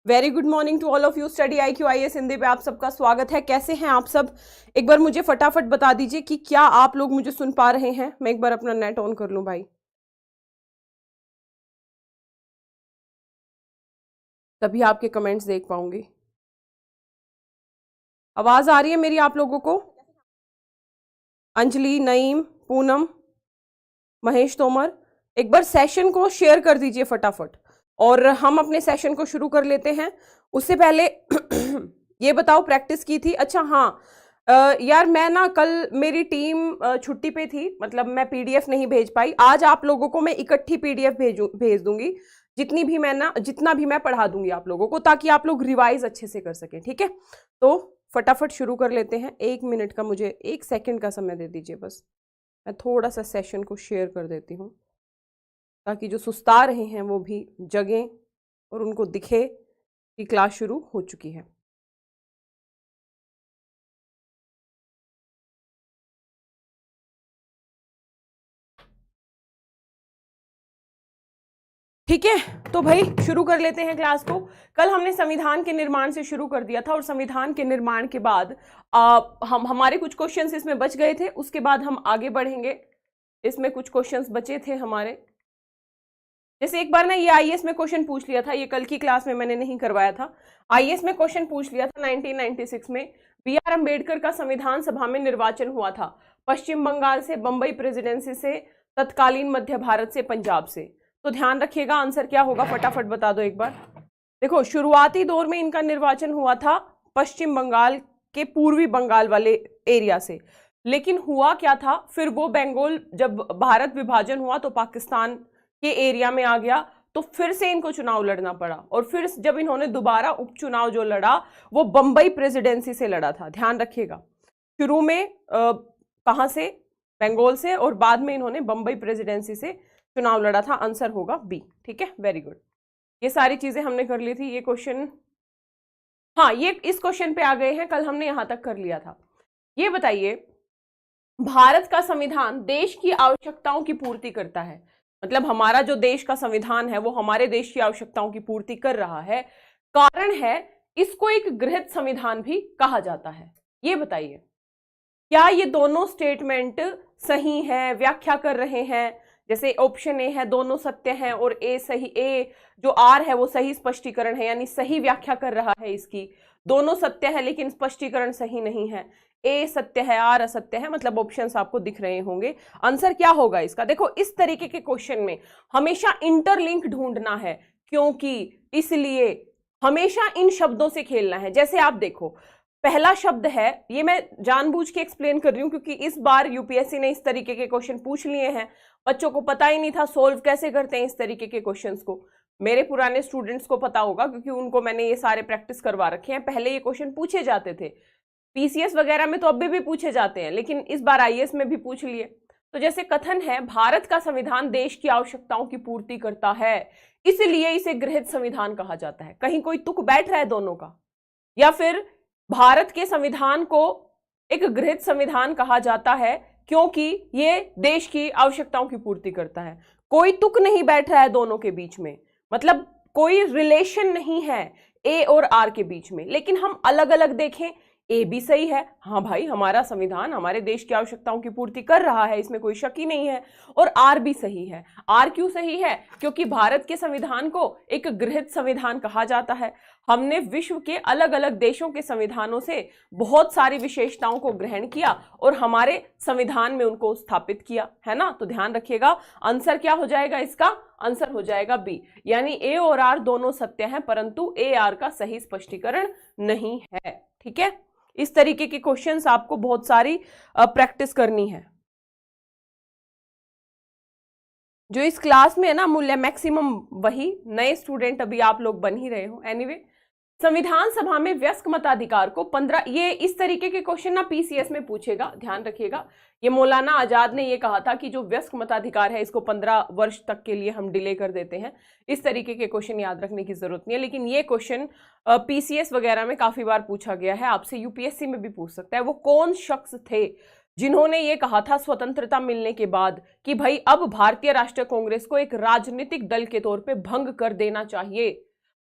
Very good morning to all of you. Study IQ IAS Hindi पे आप सबका स्वागत है। कैसे हैं आप सब? एक बार मुझे फटाफट बता दीजिए कि क्या आप लोग मुझे सुन पा रहे हैं। मैं एक बार अपना नेट ऑन कर लूं भाई, तभी आपके कमेंट्स देख पाऊंगी। आवाज आ रही है मेरी आप लोगों को? अंजलि, नईम, पूनम, महेश तोमर, एक बार सेशन को शेयर कर दीजिए फटाफट और हम अपने सेशन को शुरू कर लेते हैं। उससे पहले ये बताओ प्रैक्टिस की थी? अच्छा हाँ यार, मैं ना कल मेरी टीम छुट्टी पे थी, मतलब मैं PDF नहीं भेज पाई। आज आप लोगों को मैं इकट्ठी PDF भेज दूंगी, जितना भी मैं पढ़ा दूंगी आप लोगों को, ताकि आप लोग रिवाइज अच्छे से कर सकें। ठीक है, तो फटाफट शुरू कर लेते हैं। 1 मिनट का, मुझे 1 सेकंड का समय दे दीजिए बस। मैं थोड़ा सा सेशन को शेयर कर देती हूँ ताकि जो सुस्ता रहे हैं वो भी जगें और उनको दिखे कि क्लास शुरू हो चुकी है। ठीक है, तो भाई शुरू कर लेते हैं क्लास को। कल हमने संविधान के निर्माण से शुरू कर दिया था और संविधान के निर्माण के बाद हमारे कुछ क्वेश्चंस इसमें बच गए थे। उसके बाद हम आगे बढ़ेंगे। इसमें कुछ क्वेश्चंस बचे थे हमारे, जैसे एक बार ना ये IAS में क्वेश्चन पूछ लिया था, ये कल की क्लास में मैंने नहीं करवाया था। IAS में क्वेश्चन पूछ लिया था 1996 में। BR अम्बेडकर का संविधान सभा में निर्वाचन हुआ था पश्चिम बंगाल से, बंबई प्रेसिडेंसी से, तत्कालीन मध्य भारत से, पंजाब से। तो ध्यान रखिएगा आंसर क्या होगा, फटाफट बता दो एक बार। देखो, शुरुआती दौर में इनका निर्वाचन हुआ था पश्चिम बंगाल के पूर्वी बंगाल वाले एरिया से, लेकिन हुआ क्या था फिर वो बंगाल, जब भारत विभाजन हुआ तो पाकिस्तान के एरिया में आ गया, तो फिर से इनको चुनाव लड़ना पड़ा। और फिर जब इन्होंने दोबारा उपचुनाव जो लड़ा वो बंबई प्रेसिडेंसी से लड़ा था। ध्यान रखिएगा, शुरू में कहां से? बंगाल से, और बाद में इन्होंने बंबई प्रेसिडेंसी से चुनाव लड़ा था। आंसर होगा B। ठीक है, वेरी गुड। ये सारी चीजें हमने कर ली थी। ये क्वेश्चन, हाँ, ये इस क्वेश्चन पे आ गए हैं, कल हमने यहां तक कर लिया था। ये बताइए, भारत का संविधान देश की आवश्यकताओं की पूर्ति करता है, मतलब हमारा जो देश का संविधान है वो हमारे देश की आवश्यकताओं की पूर्ति कर रहा है। कारण है इसको एक गृहीत संविधान भी कहा जाता है। ये बताइए, क्या ये दोनों स्टेटमेंट सही है, व्याख्या कर रहे हैं? जैसे ऑप्शन A है दोनों सत्य हैं, और A जो R है वो सही स्पष्टीकरण है, यानी सही व्याख्या कर रहा है इसकी। दोनों सत्य है लेकिन स्पष्टीकरण सही नहीं है। A सत्य है, R असत्य है, मतलब ऑप्शंस आपको दिख रहे होंगे। आंसर क्या होगा इसका? देखो, इस तरीके के क्वेश्चन में हमेशा इंटरलिंक ढूंढना है, क्योंकि इसलिए हमेशा इन शब्दों से खेलना है। जैसे आप देखो, पहला शब्द है, ये मैं जानबूझ के एक्सप्लेन कर रही हूं क्योंकि इस बार UPSC ने इस तरीके के क्वेश्चन पूछ लिए हैं। बच्चों को पता ही नहीं था सोल्व कैसे करते हैं इस तरीके के क्वेश्चंस को। मेरे पुराने स्टूडेंट्स को पता होगा क्योंकि उनको मैंने ये सारे प्रैक्टिस करवा रखे हैं। पहले ये क्वेश्चन पूछे जाते थे, PCS वगैरह में तो अभी भी पूछे जाते हैं, लेकिन इस बार IAS में भी पूछ लिए। तो जैसे कथन है, भारत का संविधान देश की आवश्यकताओं की पूर्ति करता है, इसलिए इसे गृहीत संविधान कहा जाता है। कहीं कोई तुक बैठ रहा है दोनों का? या फिर भारत के संविधान को एक गृहीत संविधान कहा जाता है क्योंकि ये देश की आवश्यकताओं की पूर्ति करता है। कोई तुक नहीं बैठ रहा है दोनों के बीच में, मतलब कोई रिलेशन नहीं है A और R के बीच में। लेकिन हम अलग अलग देखें, A भी सही है, हाँ भाई हमारा संविधान हमारे देश की आवश्यकताओं की पूर्ति कर रहा है, इसमें कोई शक ही नहीं है। और R भी सही है। R क्यों सही है? क्योंकि भारत के संविधान को एक गृहीत संविधान कहा जाता है। हमने विश्व के अलग अलग देशों के संविधानों से बहुत सारी विशेषताओं को ग्रहण किया और हमारे संविधान में उनको स्थापित किया, है ना? तो ध्यान रखिएगा, आंसर क्या हो जाएगा इसका? आंसर हो जाएगा B, यानी A और R दोनों सत्य हैं, परंतु A R का सही स्पष्टीकरण नहीं है। ठीक है, इस तरीके के क्वेश्चंस आपको बहुत सारी प्रैक्टिस करनी है। जो इस क्लास में है ना मूल्य मैक्सिमम, वही नए स्टूडेंट अभी आप लोग बन ही रहे हो। एनीवे, संविधान सभा में वयस्क मताधिकार को 15, ये इस तरीके के क्वेश्चन ना PCS में पूछेगा, ध्यान रखिएगा। ये मौलाना आजाद ने ये कहा था कि जो वयस्क मताधिकार है इसको 15 वर्ष तक के लिए हम डिले कर देते हैं। इस तरीके के क्वेश्चन याद रखने की जरूरत नहीं है, लेकिन ये क्वेश्चन PCS वगैरह में काफी बार पूछा गया है, आपसे UPSC में भी पूछ सकता है। वो कौन शख्स थे जिन्होंने ये कहा था स्वतंत्रता मिलने के बाद कि भाई अब भारतीय राष्ट्रीय कांग्रेस को एक राजनीतिक दल के तौर पे भंग कर देना चाहिए,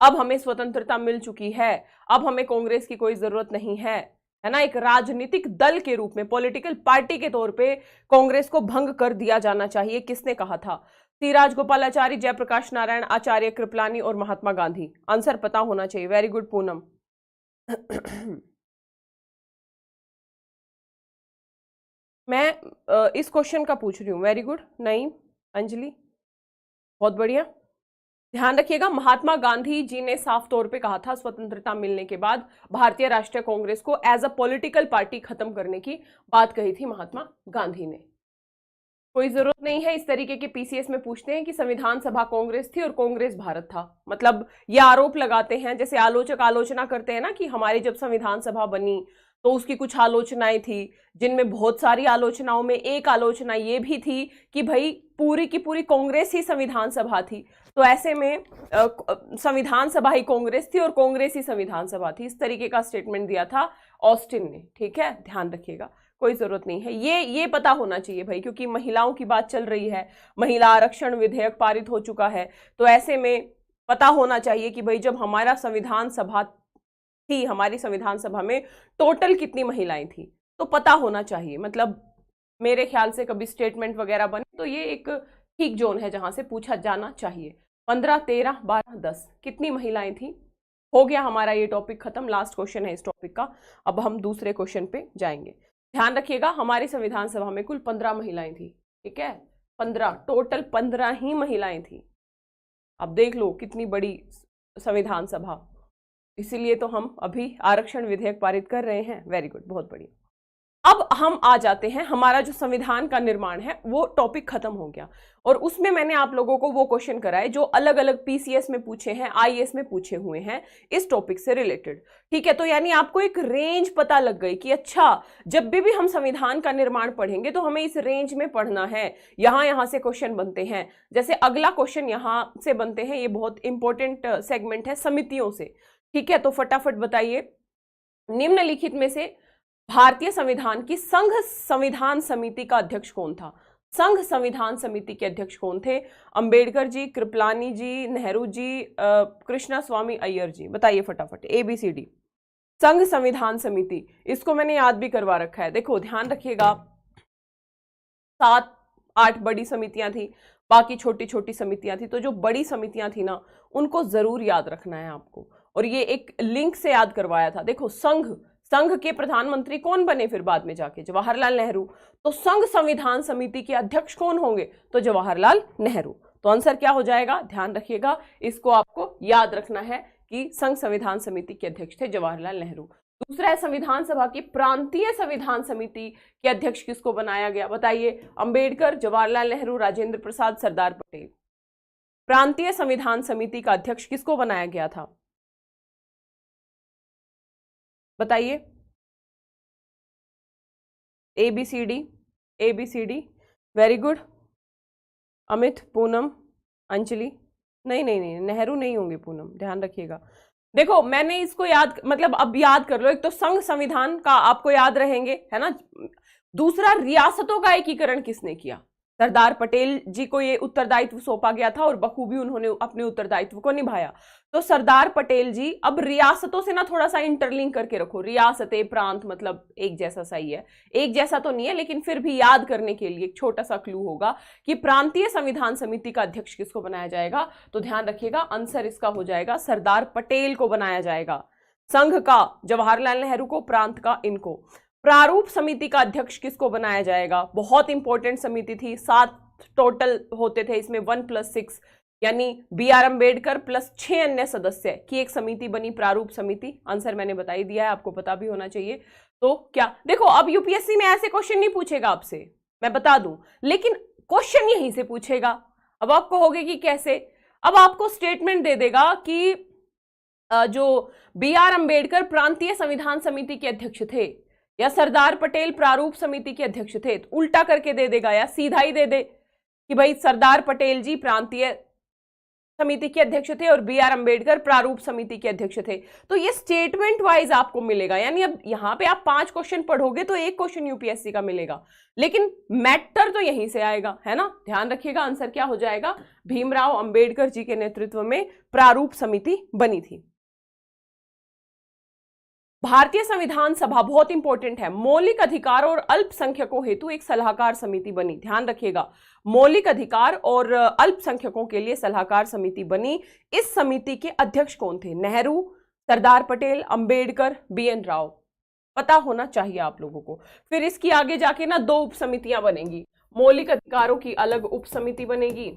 अब हमें स्वतंत्रता मिल चुकी है, अब हमें कांग्रेस की कोई जरूरत नहीं है ना। एक राजनीतिक दल के रूप में, पॉलिटिकल पार्टी के तौर पे कांग्रेस को भंग कर दिया जाना चाहिए। किसने कहा था? सी राजगोपालाचारी, जयप्रकाश नारायण, आचार्य कृपलानी और महात्मा गांधी। आंसर पता होना चाहिए। Very good Poonam. मैं इस क्वेश्चन का पूछ रही हूं। Very good. नहीं अंजलि, बहुत बढ़िया। ध्यान रखिएगा, महात्मा गांधी जी ने साफ तौर पे कहा था स्वतंत्रता मिलने के बाद भारतीय राष्ट्रीय कांग्रेस को एज अ पॉलिटिकल पार्टी खत्म करने की बात कही थी महात्मा गांधी ने। कोई जरूरत नहीं है इस तरीके के पीसीएस में पूछते हैं कि संविधान सभा कांग्रेस थी और कांग्रेस भारत था। मतलब ये आरोप लगाते हैं, जैसे आलोचक आलोचना करते हैं ना कि हमारी जब संविधान सभा बनी तो उसकी कुछ आलोचनाएं थी, जिनमें बहुत सारी आलोचनाओं में एक आलोचना ये भी थी कि भाई पूरी की पूरी कांग्रेस ही संविधान सभा थी। तो ऐसे में संविधान सभा ही कांग्रेस थी और कांग्रेस ही संविधान सभा थी। इस तरीके का स्टेटमेंट दिया था ऑस्टिन ने। ठीक है, ध्यान रखिएगा, कोई जरूरत नहीं है। ये पता होना चाहिए भाई, क्योंकि महिलाओं की बात चल रही है, महिला आरक्षण विधेयक पारित हो चुका है, तो ऐसे में पता होना चाहिए कि भाई जब हमारा संविधान सभा थी, हमारी संविधान सभा में टोटल कितनी महिलाएं थी, तो पता होना चाहिए। मतलब मेरे ख्याल से कभी स्टेटमेंट वगैरह बने तो ये एक ठीक जोन है जहां से पूछा जाना चाहिए। 15, 13, 12, 10 कितनी महिलाएं थी? हो गया हमारा ये टॉपिक खत्म। लास्ट क्वेश्चन है इस टॉपिक का। अब हम दूसरे क्वेश्चन पे जाएंगे। ध्यान रखिएगा, हमारी संविधान सभा में कुल 15 महिलाएं थी। ठीक है, 15, टोटल 15 ही महिलाएं थी। अब देख लो कितनी बड़ी संविधान सभा, इसीलिए तो हम अभी आरक्षण विधेयक पारित कर रहे हैं। वेरी गुड, बहुत बढ़िया। अब हम आ जाते हैं, हमारा जो संविधान का निर्माण है वो टॉपिक खत्म हो गया, और उसमें मैंने आप लोगों को वो क्वेश्चन कराए जो अलग अलग पीसीएस में पूछे हैं, आईएएस में पूछे हुए हैं इस टॉपिक से रिलेटेड। ठीक है, तो यानी आपको एक रेंज पता लग गई कि अच्छा जब भी हम संविधान का निर्माण पढ़ेंगे तो हमें इस रेंज में पढ़ना है, यहां से क्वेश्चन बनते हैं। जैसे अगला क्वेश्चन यहां से बनते हैं, ये बहुत इंपॉर्टेंट सेगमेंट है समितियों से। ठीक है, तो फटाफट बताइए, निम्नलिखित में से भारतीय संविधान की संघ संविधान समिति का अध्यक्ष कौन था? संघ संविधान समिति के अध्यक्ष कौन थे? अंबेडकर जी, कृपलानी जी, नेहरू जी, कृष्णा स्वामी अय्यर जी। बताइए फटाफट, ABCD। संघ संविधान समिति, इसको मैंने याद भी करवा रखा है। देखो ध्यान रखिएगा, 7-8 बड़ी समितियां थी, बाकी छोटी छोटी समितियां थी। तो जो बड़ी समितियां थी ना, उनको जरूर याद रखना है आपको, और ये एक लिंक से याद करवाया था। देखो संघ के प्रधानमंत्री कौन बने फिर बाद में जाके? जवाहरलाल नेहरू। तो संघ संविधान समिति के अध्यक्ष कौन होंगे? तो जवाहरलाल नेहरू। तो आंसर क्या हो जाएगा? ध्यान रखिएगा, इसको आपको याद रखना है कि संघ संविधान समिति के अध्यक्ष थे जवाहरलाल नेहरू। दूसरा है, संविधान सभा की प्रांतीय संविधान समिति के अध्यक्ष किसको बनाया गया? बताइए, अंबेडकर, जवाहरलाल नेहरू, राजेंद्र प्रसाद, सरदार पटेल। प्रांतीय संविधान समिति का अध्यक्ष किसको बनाया गया था? बताइए। ABCD। Very good. Amit, Poonam, Anjali. नहीं नहीं नहीं, नेहरू नहीं होंगे पूनम, ध्यान रखिएगा। देखो मैंने इसको याद, मतलब अब याद कर लो, एक तो संघ संविधान का आपको याद रहेंगे, है ना। दूसरा, रियासतों का एकीकरण किसने किया? सरदार पटेल जी को ये उत्तरदायित्व सौंपा गया था और बखूबी उन्होंने अपने उत्तरदायित्व को निभाया। तो सरदार पटेल जी, अब रियासतों से ना थोड़ा सा इंटरलिंक करके रखो, रियासतें, प्रांत, मतलब एक जैसा सही है, एक जैसा तो नहीं है लेकिन फिर भी याद करने के लिए एक छोटा सा क्लू होगा कि प्रांतीय संविधान समिति का अध्यक्ष किसको बनाया जाएगा। तो ध्यान रखिएगा, आंसर इसका हो जाएगा सरदार पटेल को बनाया जाएगा। संघ का जवाहरलाल नेहरू को, प्रांत का इनको। प्रारूप समिति का अध्यक्ष किसको बनाया जाएगा? बहुत इंपॉर्टेंट समिति थी, 7 टोटल होते थे इसमें, 1+6 यानी BR अम्बेडकर प्लस 6 अन्य सदस्य की एक समिति बनी, प्रारूप समिति। आंसर मैंने बता ही दिया है, आपको पता भी होना चाहिए। तो क्या देखो, अब यूपीएससी में ऐसे क्वेश्चन नहीं पूछेगा आपसे, मैं बता दूं, लेकिन क्वेश्चन यहीं से पूछेगा। अब आप कहोगे कि कैसे? अब आपको स्टेटमेंट दे देगा कि जो BR अम्बेडकर प्रांतीय संविधान समिति के अध्यक्ष थे या सरदार पटेल प्रारूप समिति के अध्यक्ष थे, तो उल्टा करके दे देगा या सीधा ही दे दे कि भाई सरदार पटेल जी प्रांतीय समिति के अध्यक्ष थे और बी आर अंबेडकर प्रारूप समिति के अध्यक्ष थे। तो ये स्टेटमेंट वाइज आपको मिलेगा, यानी अब यहां पे आप 5 क्वेश्चन पढ़ोगे तो 1 क्वेश्चन यूपीएससी का मिलेगा, लेकिन मैटर तो यहीं से आएगा, है ना। ध्यान रखिएगा, आंसर क्या हो जाएगा, भीमराव अंबेडकर जी के नेतृत्व में प्रारूप समिति बनी थी। भारतीय संविधान सभा बहुत इंपॉर्टेंट है, मौलिक अधिकार और अल्पसंख्यकों हेतु एक सलाहकार समिति बनी। ध्यान रखिएगा, मौलिक अधिकार और अल्पसंख्यकों के लिए सलाहकार समिति बनी। इस समिति के अध्यक्ष कौन थे, नेहरू, सरदार पटेल, अंबेडकर, बीएन राव, पता होना चाहिए आप लोगों को। फिर इसकी आगे जाके ना 2 उप समितियां बनेंगी, मौलिक अधिकारों की अलग उप समिति बनेगी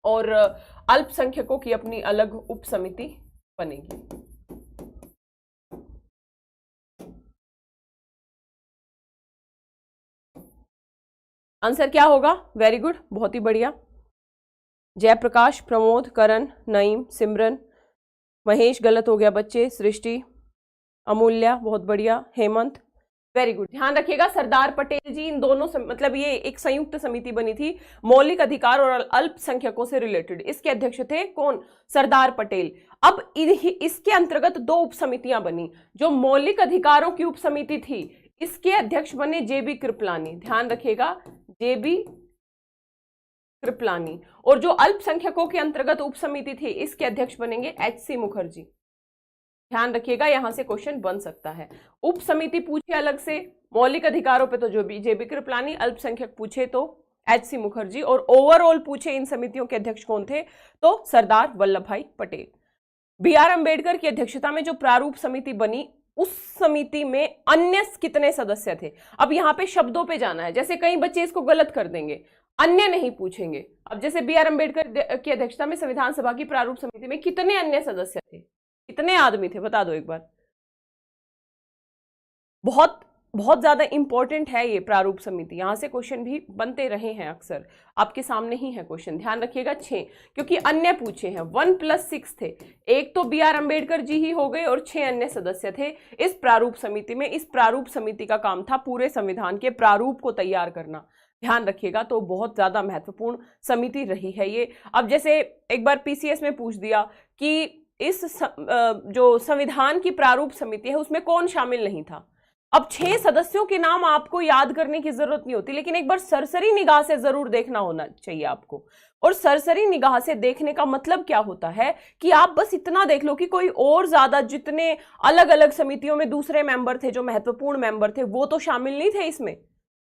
और अल्पसंख्यकों की अपनी अलग उप समिति बनेगी। आंसर क्या होगा, वेरी गुड, बहुत ही बढ़िया। जयप्रकाश, प्रमोद, करण, नईम, सिमरन, महेश गलत हो गया बच्चे, सृष्टि, अमूल्या बहुत बढ़िया, हेमंत वेरी गुड। ध्यान रखिएगा, सरदार पटेल जी इन दोनों मतलब ये एक संयुक्त समिति बनी थी मौलिक अधिकार और अल्पसंख्यकों से रिलेटेड। इसके अध्यक्ष थे कौन, सरदार पटेल। अब इसके अंतर्गत 2 उप समितियां बनी। जो मौलिक अधिकारों की उप समिति थी इसके अध्यक्ष बने जेबी कृपलानी। ध्यान रखिएगा, जेबी कृपलानी। और जो अल्पसंख्यकों के अंतर्गत उप समिति थी इसके अध्यक्ष बनेंगे एचसी मुखर्जी। ध्यान रखिएगा, यहां से क्वेश्चन बन सकता है। उप समिति पूछे अलग से, मौलिक अधिकारों पे तो जो भी जेबी कृपलानी, अल्पसंख्यक पूछे तो एचसी मुखर्जी, और ओवरऑल पूछे इन समितियों के अध्यक्ष कौन थे तो सरदार वल्लभ भाई पटेल। बी आर अंबेडकर की अध्यक्षता में जो प्रारूप समिति बनी उस समिति में अन्य कितने सदस्य थे। अब यहाँ पे शब्दों पे जाना है, जैसे कई बच्चे इसको गलत कर देंगे, अन्य नहीं पूछेंगे। अब जैसे बी आर अंबेडकर की अध्यक्षता में संविधान सभा की प्रारूप समिति में कितने अन्य सदस्य थे, कितने आदमी थे, बता दो एक बार। बहुत बहुत ज्यादा इंपॉर्टेंट है ये प्रारूप समिति, यहां से क्वेश्चन भी बनते रहे हैं, अक्सर आपके सामने ही है क्वेश्चन। ध्यान रखिएगा 6, क्योंकि अन्य पूछे हैं। 1 + 6 थे, एक तो बी आर अंबेडकर जी ही हो गए और 6 अन्य सदस्य थे इस प्रारूप समिति में। इस प्रारूप समिति का काम था पूरे संविधान के प्रारूप को तैयार करना। ध्यान रखिएगा, तो बहुत ज्यादा महत्वपूर्ण समिति रही है ये। अब जैसे एक बार पीसीएस में पूछ दिया कि इस जो संविधान की प्रारूप समिति है उसमें कौन शामिल नहीं था। अब 6 सदस्यों के नाम आपको याद करने की जरूरत नहीं होती, लेकिन एक बार सरसरी निगाह से जरूर देखना होना चाहिए आपको। और सरसरी निगाह से देखने का मतलब क्या होता है कि आप बस इतना देख लो कि कोई और ज्यादा जितने अलग अलग समितियों में दूसरे मेंबर थे, जो महत्वपूर्ण मेंबर थे, वो तो शामिल नहीं थे इसमें।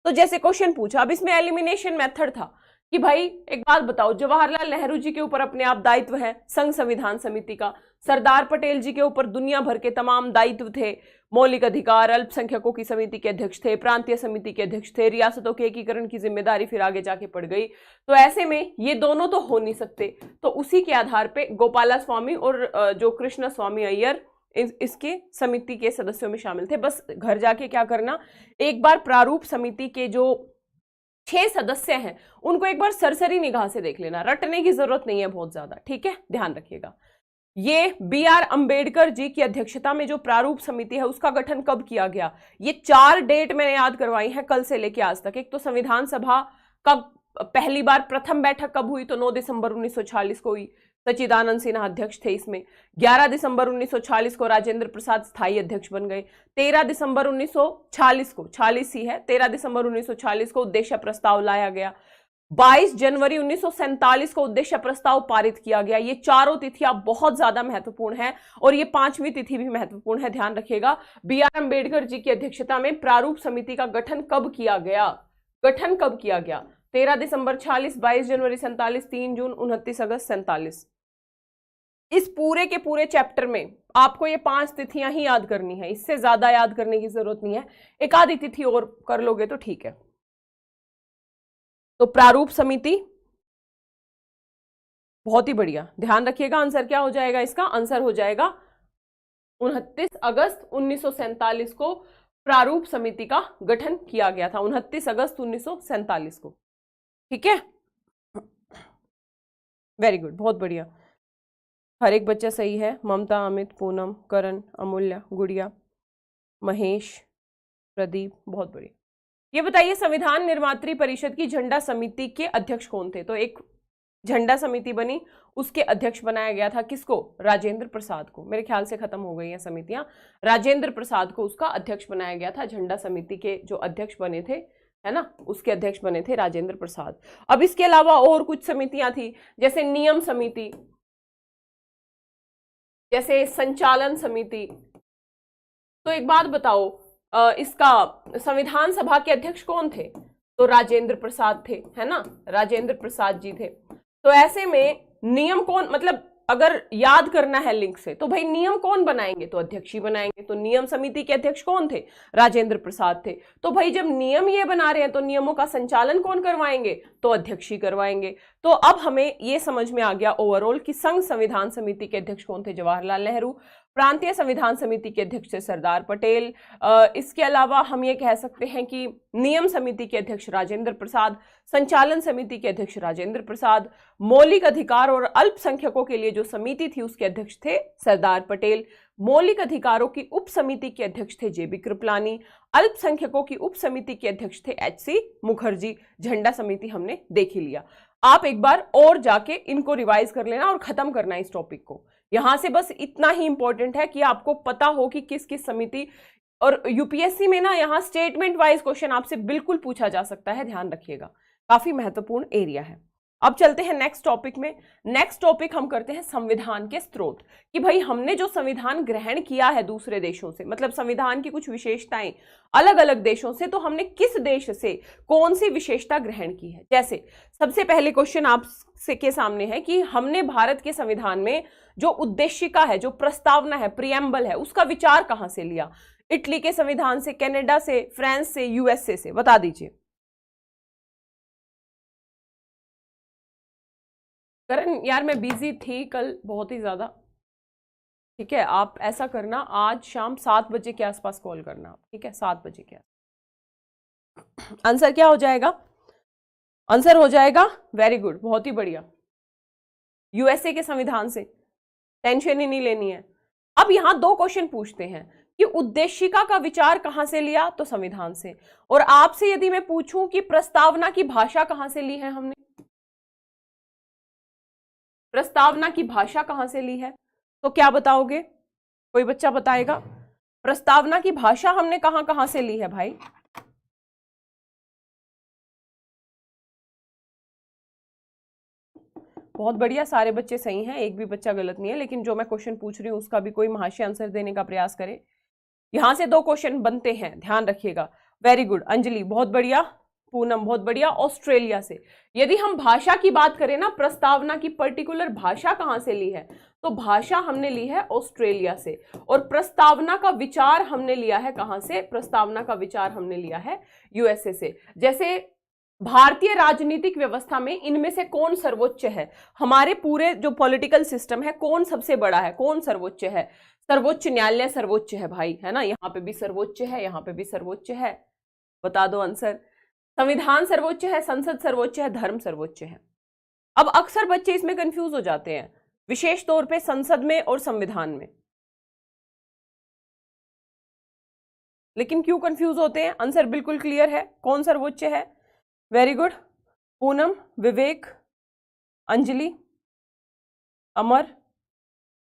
तो जैसे क्वेश्चन पूछा, अब इसमें एलिमिनेशन मेथड था कि भाई एक बात बताओ, जवाहरलाल नेहरू जी के ऊपर अपने आप दायित्व है संघ संविधान समिति का, सरदार पटेल जी के ऊपर दुनिया भर के तमाम दायित्व थे, मौलिक अधिकार, अल्पसंख्यकों की समिति के अध्यक्ष थे, प्रांतीय समिति के अध्यक्ष थे, रियासतों के एकीकरण की जिम्मेदारी फिर आगे जाके पड़ गई। तो ऐसे में ये दोनों तो हो नहीं सकते, तो उसी के आधार पे गोपाला स्वामी और जो कृष्ण स्वामी अय्यर इसके समिति के सदस्यों में शामिल थे। बस घर जाके क्या करना, एक बार प्रारूप समिति के जो 6 सदस्य हैं उनको एक बार सरसरी निगाह से देख लेना, रटने की जरूरत नहीं है बहुत ज्यादा, ठीक है। ध्यान रखिएगा, ये बी आर अंबेडकर जी की अध्यक्षता में जो प्रारूप समिति है उसका गठन कब किया गया, ये 4 डेट मैंने याद करवाई है कल से लेके आज तक। एक तो संविधान सभा का पहली बार प्रथम बैठक कब हुई तो 9 दिसंबर 1946 को हुई, सच्चिदानंद सिन्हा अध्यक्ष थे इसमें। 11 दिसंबर 1946 को राजेंद्र प्रसाद स्थायी अध्यक्ष बन गए। 13 दिसंबर 1946 को, 40 ही है, 13 दिसंबर 1946 को उद्देश्य प्रस्ताव लाया गया। 22 जनवरी 1947 को उद्देश्य प्रस्ताव पारित किया गया। ये चारों तिथियां बहुत ज्यादा महत्वपूर्ण है और ये 5वीं तिथि भी महत्वपूर्ण है। ध्यान रखिएगा, बी आर अंबेडकर जी की अध्यक्षता में प्रारूप समिति का गठन कब किया गया, गठन कब किया गया, 13 दिसंबर 46, 22 जनवरी 47, 3 जून, 29 अगस्त 47। इस पूरे के पूरे चैप्टर में आपको ये 5 तिथियां ही याद करनी है, इससे ज्यादा याद करने की जरूरत नहीं है। एक आधी तिथि और कर लोगे तो ठीक है। तो प्रारूप समिति बहुत ही बढ़िया, ध्यान रखिएगा आंसर क्या हो जाएगा इसका, आंसर हो जाएगा 29 अगस्त 1947 को प्रारूप समिति का गठन किया गया था, 29 अगस्त 1947 को, ठीक है। वेरी गुड, बहुत बढ़िया, हर एक बच्चा सही है। ममता, अमित, पूनम, करण, अमूल्य, गुड़िया, महेश, प्रदीप, बहुत बढ़िया। ये बताइए संविधान निर्मात्री परिषद की झंडा समिति के अध्यक्ष कौन थे। तो एक झंडा समिति बनी, उसके अध्यक्ष बनाया गया था किसको? राजेंद्र प्रसाद को। मेरे ख्याल से खत्म हो गई हैं समितियां। राजेंद्र प्रसाद को उसका अध्यक्ष बनाया गया था। झंडा समिति के जो अध्यक्ष बने थे, है ना, उसके अध्यक्ष बने थे राजेंद्र प्रसाद। अब इसके अलावा और कुछ समितियां थी, जैसे नियम समिति, जैसे संचालन समिति। तो एक बात बताओ, इसका संविधान सभा के अध्यक्ष कौन थे? तो राजेंद्र प्रसाद थे, है ना, राजेंद्र प्रसाद जी थे। तो ऐसे में नियम कौन, मतलब अगर याद करना है लिंक से, तो भाई नियम कौन बनाएंगे? तो अध्यक्ष ही बनाएंगे। तो नियम समिति के अध्यक्ष कौन थे? राजेंद्र प्रसाद थे। तो भाई जब नियम ये बना रहे हैं तो नियमों का संचालन कौन करवाएंगे? तो अध्यक्ष ही करवाएंगे। तो अब हमें ये समझ में आ गया ओवरऑल कि संघ संविधान समिति के अध्यक्ष कौन थे? जवाहरलाल नेहरू। प्रांतीय संविधान समिति के अध्यक्ष थे सरदार पटेल। इसके अलावा हम ये कह सकते हैं कि नियम समिति के अध्यक्ष राजेंद्र प्रसाद, संचालन समिति के अध्यक्ष राजेंद्र प्रसाद, मौलिक अधिकार और अल्पसंख्यकों के लिए जो समिति थी उसके अध्यक्ष थे सरदार पटेल, मौलिक अधिकारों की उप समिति के अध्यक्ष थे जेबी कृपलानी, अल्पसंख्यकों की उप समिति के अध्यक्ष थे एचसी मुखर्जी। झंडा समिति हमने देख ही लिया। आप एक बार और जाके इनको रिवाइज कर लेना और खत्म करना इस टॉपिक को। यहां से बस इतना ही इंपॉर्टेंट है कि आपको पता हो कि किस किस समिति, और यूपीएससी में ना यहाँ स्टेटमेंट वाइज क्वेश्चन आपसे बिल्कुल पूछा जा सकता है, ध्यान रखिएगा, काफी महत्वपूर्ण एरिया है। अब चलते हैं नेक्स्ट टॉपिक में। नेक्स्ट टॉपिक हम करते हैं संविधान के स्रोत, कि भाई हमने जो संविधान ग्रहण किया है दूसरे देशों से, मतलब संविधान की कुछ विशेषताएं अलग अलग देशों से, तो हमने किस देश से कौन सी विशेषता ग्रहण की है। जैसे सबसे पहले क्वेश्चन आपसे के सामने है कि हमने भारत के संविधान में जो उद्देशिका है, जो प्रस्तावना है, प्रियम्बल है, उसका विचार कहां से लिया? इटली के संविधान से, कनाडा से, फ्रांस से, यूएसए से? बता दीजिए। करण यार मैं बिजी थी कल बहुत ही ज्यादा, ठीक है, आप ऐसा करना आज शाम 7 बजे के आसपास कॉल करना, ठीक है, 7 बजे के आसपास। आंसर क्या हो जाएगा? आंसर हो जाएगा, वेरी गुड, बहुत ही बढ़िया, यूएसए के संविधान से, टेंशन ही नहीं लेनी है। अब यहां 2 क्वेश्चन पूछते हैं कि उद्देशिका का विचार कहां से लिया? तो संविधान से। और आपसे यदि मैं पूछूं कि प्रस्तावना की भाषा कहां से ली है हमने, प्रस्तावना की भाषा कहां से ली है, तो क्या बताओगे? कोई बच्चा बताएगा? प्रस्तावना की भाषा हमने कहां कहां से ली है भाई? बहुत बढ़िया, सारे बच्चे सही हैं, एक भी बच्चा गलत नहीं है। लेकिन जो मैं क्वेश्चन पूछ रही हूं उसका भी कोई महाशय आंसर देने का प्रयास करे। यहां से 2 क्वेश्चन बनते हैं, ध्यान रखिएगा। वेरी गुड अंजलि, बहुत बढ़िया। पूनम, बहुत बढ़िया। ऑस्ट्रेलिया से। यदि हम भाषा की बात करें ना, प्रस्तावना की पर्टिकुलर भाषा कहां से ली है, तो भाषा हमने ली है ऑस्ट्रेलिया से। और प्रस्तावना का विचार हमने लिया है कहां से? प्रस्तावना का विचार हमने लिया है यूएसए से। जैसे भारतीय राजनीतिक व्यवस्था में इनमें से कौन सर्वोच्च है? हमारे पूरे जो पॉलिटिकल सिस्टम है, कौन सबसे बड़ा है, कौन सर्वोच्च है? सर्वोच्च न्यायालय सर्वोच्च है भाई, है ना, यहाँ पे भी सर्वोच्च है, यहाँ पे भी सर्वोच्च है। बता दो आंसर। संविधान सर्वोच्च है, संसद सर्वोच्च है, धर्म सर्वोच्च है। अब अक्सर बच्चे इसमें कंफ्यूज हो जाते हैं, विशेष तौर पे संसद में और संविधान में। लेकिन क्यों कंफ्यूज होते हैं? आंसर बिल्कुल क्लियर है, कौन सर्वोच्च है। वेरी गुड पूनम, विवेक, अंजलि, अमर।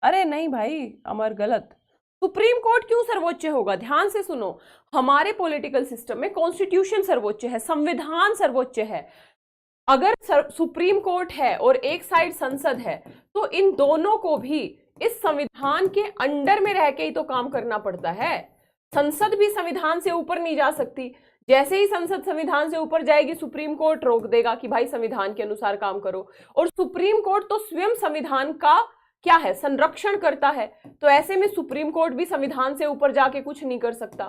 अरे नहीं भाई, अमर गलत। सुप्रीम कोर्ट क्यों सर्वोच्च होगा? ध्यान से सुनो, हमारे पॉलिटिकल सिस्टम में कॉन्स्टिट्यूशन सर्वोच्च है, संविधान सर्वोच्च है। अगर सुप्रीम कोर्ट है और एक साइड संसद है, तो इन दोनों को भी इस संविधान के अंडर में रह के ही तो काम करना पड़ता है। संसद भी संविधान से ऊपर नहीं जा सकती। जैसे ही संसद संविधान से ऊपर जाएगी, सुप्रीम कोर्ट रोक देगा कि भाई संविधान के अनुसार काम करो। और सुप्रीम कोर्ट तो स्वयं संविधान का क्या है, संरक्षण करता है। तो ऐसे में सुप्रीम कोर्ट भी संविधान से ऊपर जाके कुछ नहीं कर सकता।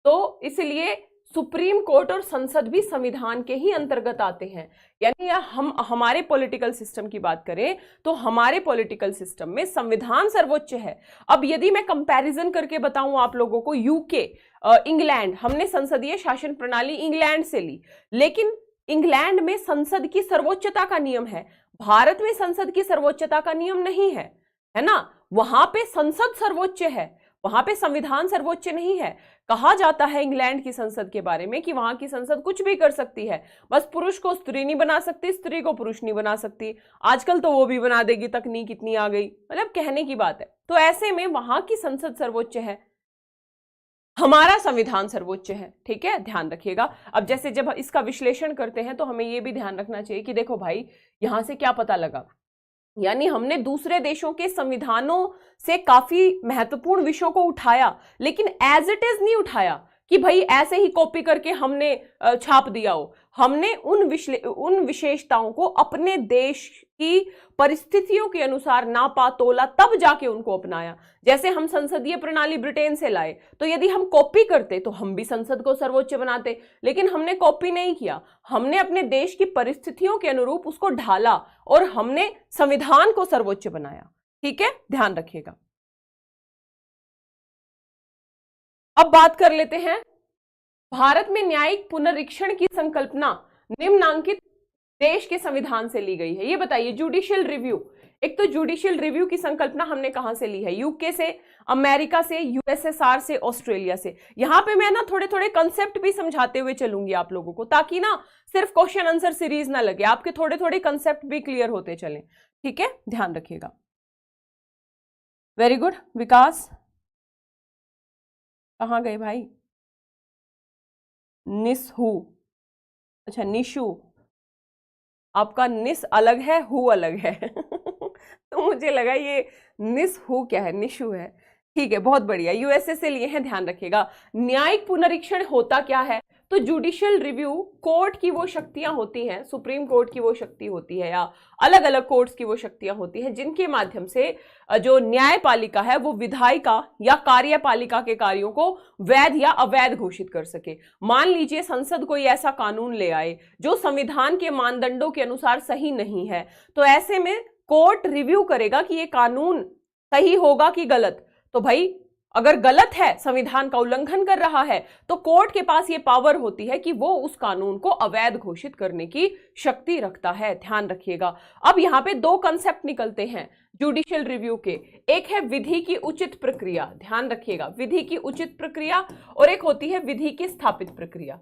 तो इसलिए सुप्रीम कोर्ट और संसद भी संविधान के ही अंतर्गत आते हैं। यानी हम हमारे पॉलिटिकल सिस्टम की बात करें तो हमारे पॉलिटिकल सिस्टम में संविधान सर्वोच्च है। अब यदि मैं कंपैरिजन करके बताऊं आप लोगों को, यूके, इंग्लैंड, हमने संसदीय शासन प्रणाली इंग्लैंड से ली, लेकिन इंग्लैंड में संसद की सर्वोच्चता का नियम है। भारत में संसद की सर्वोच्चता का नियम नहीं है, है ना। वहां पे संसद सर्वोच्च है, वहां पे संविधान सर्वोच्च नहीं है। कहा जाता है इंग्लैंड की संसद के बारे में कि वहां की संसद कुछ भी कर सकती है, बस पुरुष को स्त्री नहीं बना सकती, स्त्री को पुरुष नहीं बना सकती। आजकल तो वो भी बना देगी, तकनीक इतनी आ गई, मतलब कहने की बात है। तो ऐसे में वहां की संसद सर्वोच्च है, हमारा संविधान सर्वोच्च है। ठीक है, ध्यान रखिएगा। अब जैसे जब इसका विश्लेषण करते हैं तो हमें यह भी ध्यान रखना चाहिए कि देखो भाई, यहां से क्या पता लगा, यानी हमने दूसरे देशों के संविधानों से काफी महत्वपूर्ण विषयों को उठाया, लेकिन एज इट इज नहीं उठाया कि भाई ऐसे ही कॉपी करके हमने छाप दिया हो। हमने उन विशेषताओं को अपने देश की परिस्थितियों के अनुसार नापा तोला, तब जाके उनको अपनाया। जैसे हम संसदीय प्रणाली ब्रिटेन से लाए, तो यदि हम कॉपी करते तो हम भी संसद को सर्वोच्च बनाते, लेकिन हमने कॉपी नहीं किया, हमने अपने देश की परिस्थितियों के अनुरूप उसको ढाला और हमने संविधान को सर्वोच्च बनाया। ठीक है, ध्यान रखिएगा। अब बात कर लेते हैं, भारत में न्यायिक पुनरीक्षण की संकल्पना निम्नांकित देश के संविधान से ली गई है। ये बताइए, जुडिशियल रिव्यू, एक तो जुडिशियल रिव्यू की संकल्पना हमने कहां से ली है? यूके से, अमेरिका से, यूएसएसआर से, ऑस्ट्रेलिया से। यहां पे मैं ना थोड़े थोड़े कंसेप्ट भी समझाते हुए चलूंगी आप लोगों को, ताकि ना सिर्फ क्वेश्चन आंसर सीरीज ना लगे, आपके थोड़े थोड़े कंसेप्ट भी क्लियर होते चले। ठीक है, ध्यान रखिएगा। वेरी गुड विकास, कहां गए भाई? निसहू, अच्छा निशु, आपका निस अलग है, हु अलग है तो मुझे लगा ये निसहू क्या है, निशु है। ठीक है, बहुत बढ़िया, यूएसए से लिए हैं, ध्यान रखिएगा। न्यायिक पुनरीक्षण होता क्या है? तो जुडिशियल रिव्यू कोर्ट की वो शक्तियां होती हैं, सुप्रीम कोर्ट की वो शक्ति होती है, या अलग अलग कोर्ट्स की वो शक्तियां होती हैं, जिनके माध्यम से जो न्यायपालिका है वो विधायिका या कार्यपालिका के कार्यों को वैध या अवैध घोषित कर सके। मान लीजिए संसद कोई ऐसा कानून ले आए जो संविधान के मानदंडों के अनुसार सही नहीं है, तो ऐसे में कोर्ट रिव्यू करेगा कि ये कानून सही होगा कि गलत। तो भाई अगर गलत है, संविधान का उल्लंघन कर रहा है, तो कोर्ट के पास ये पावर होती है कि वो उस कानून को अवैध घोषित करने की शक्ति रखता है। ध्यान रखिएगा। अब यहां पे दो कंसेप्ट निकलते हैं जुडिशियल रिव्यू के, एक है विधि की उचित प्रक्रिया, ध्यान रखिएगा, विधि की उचित प्रक्रिया, और एक होती है विधि की स्थापित प्रक्रिया।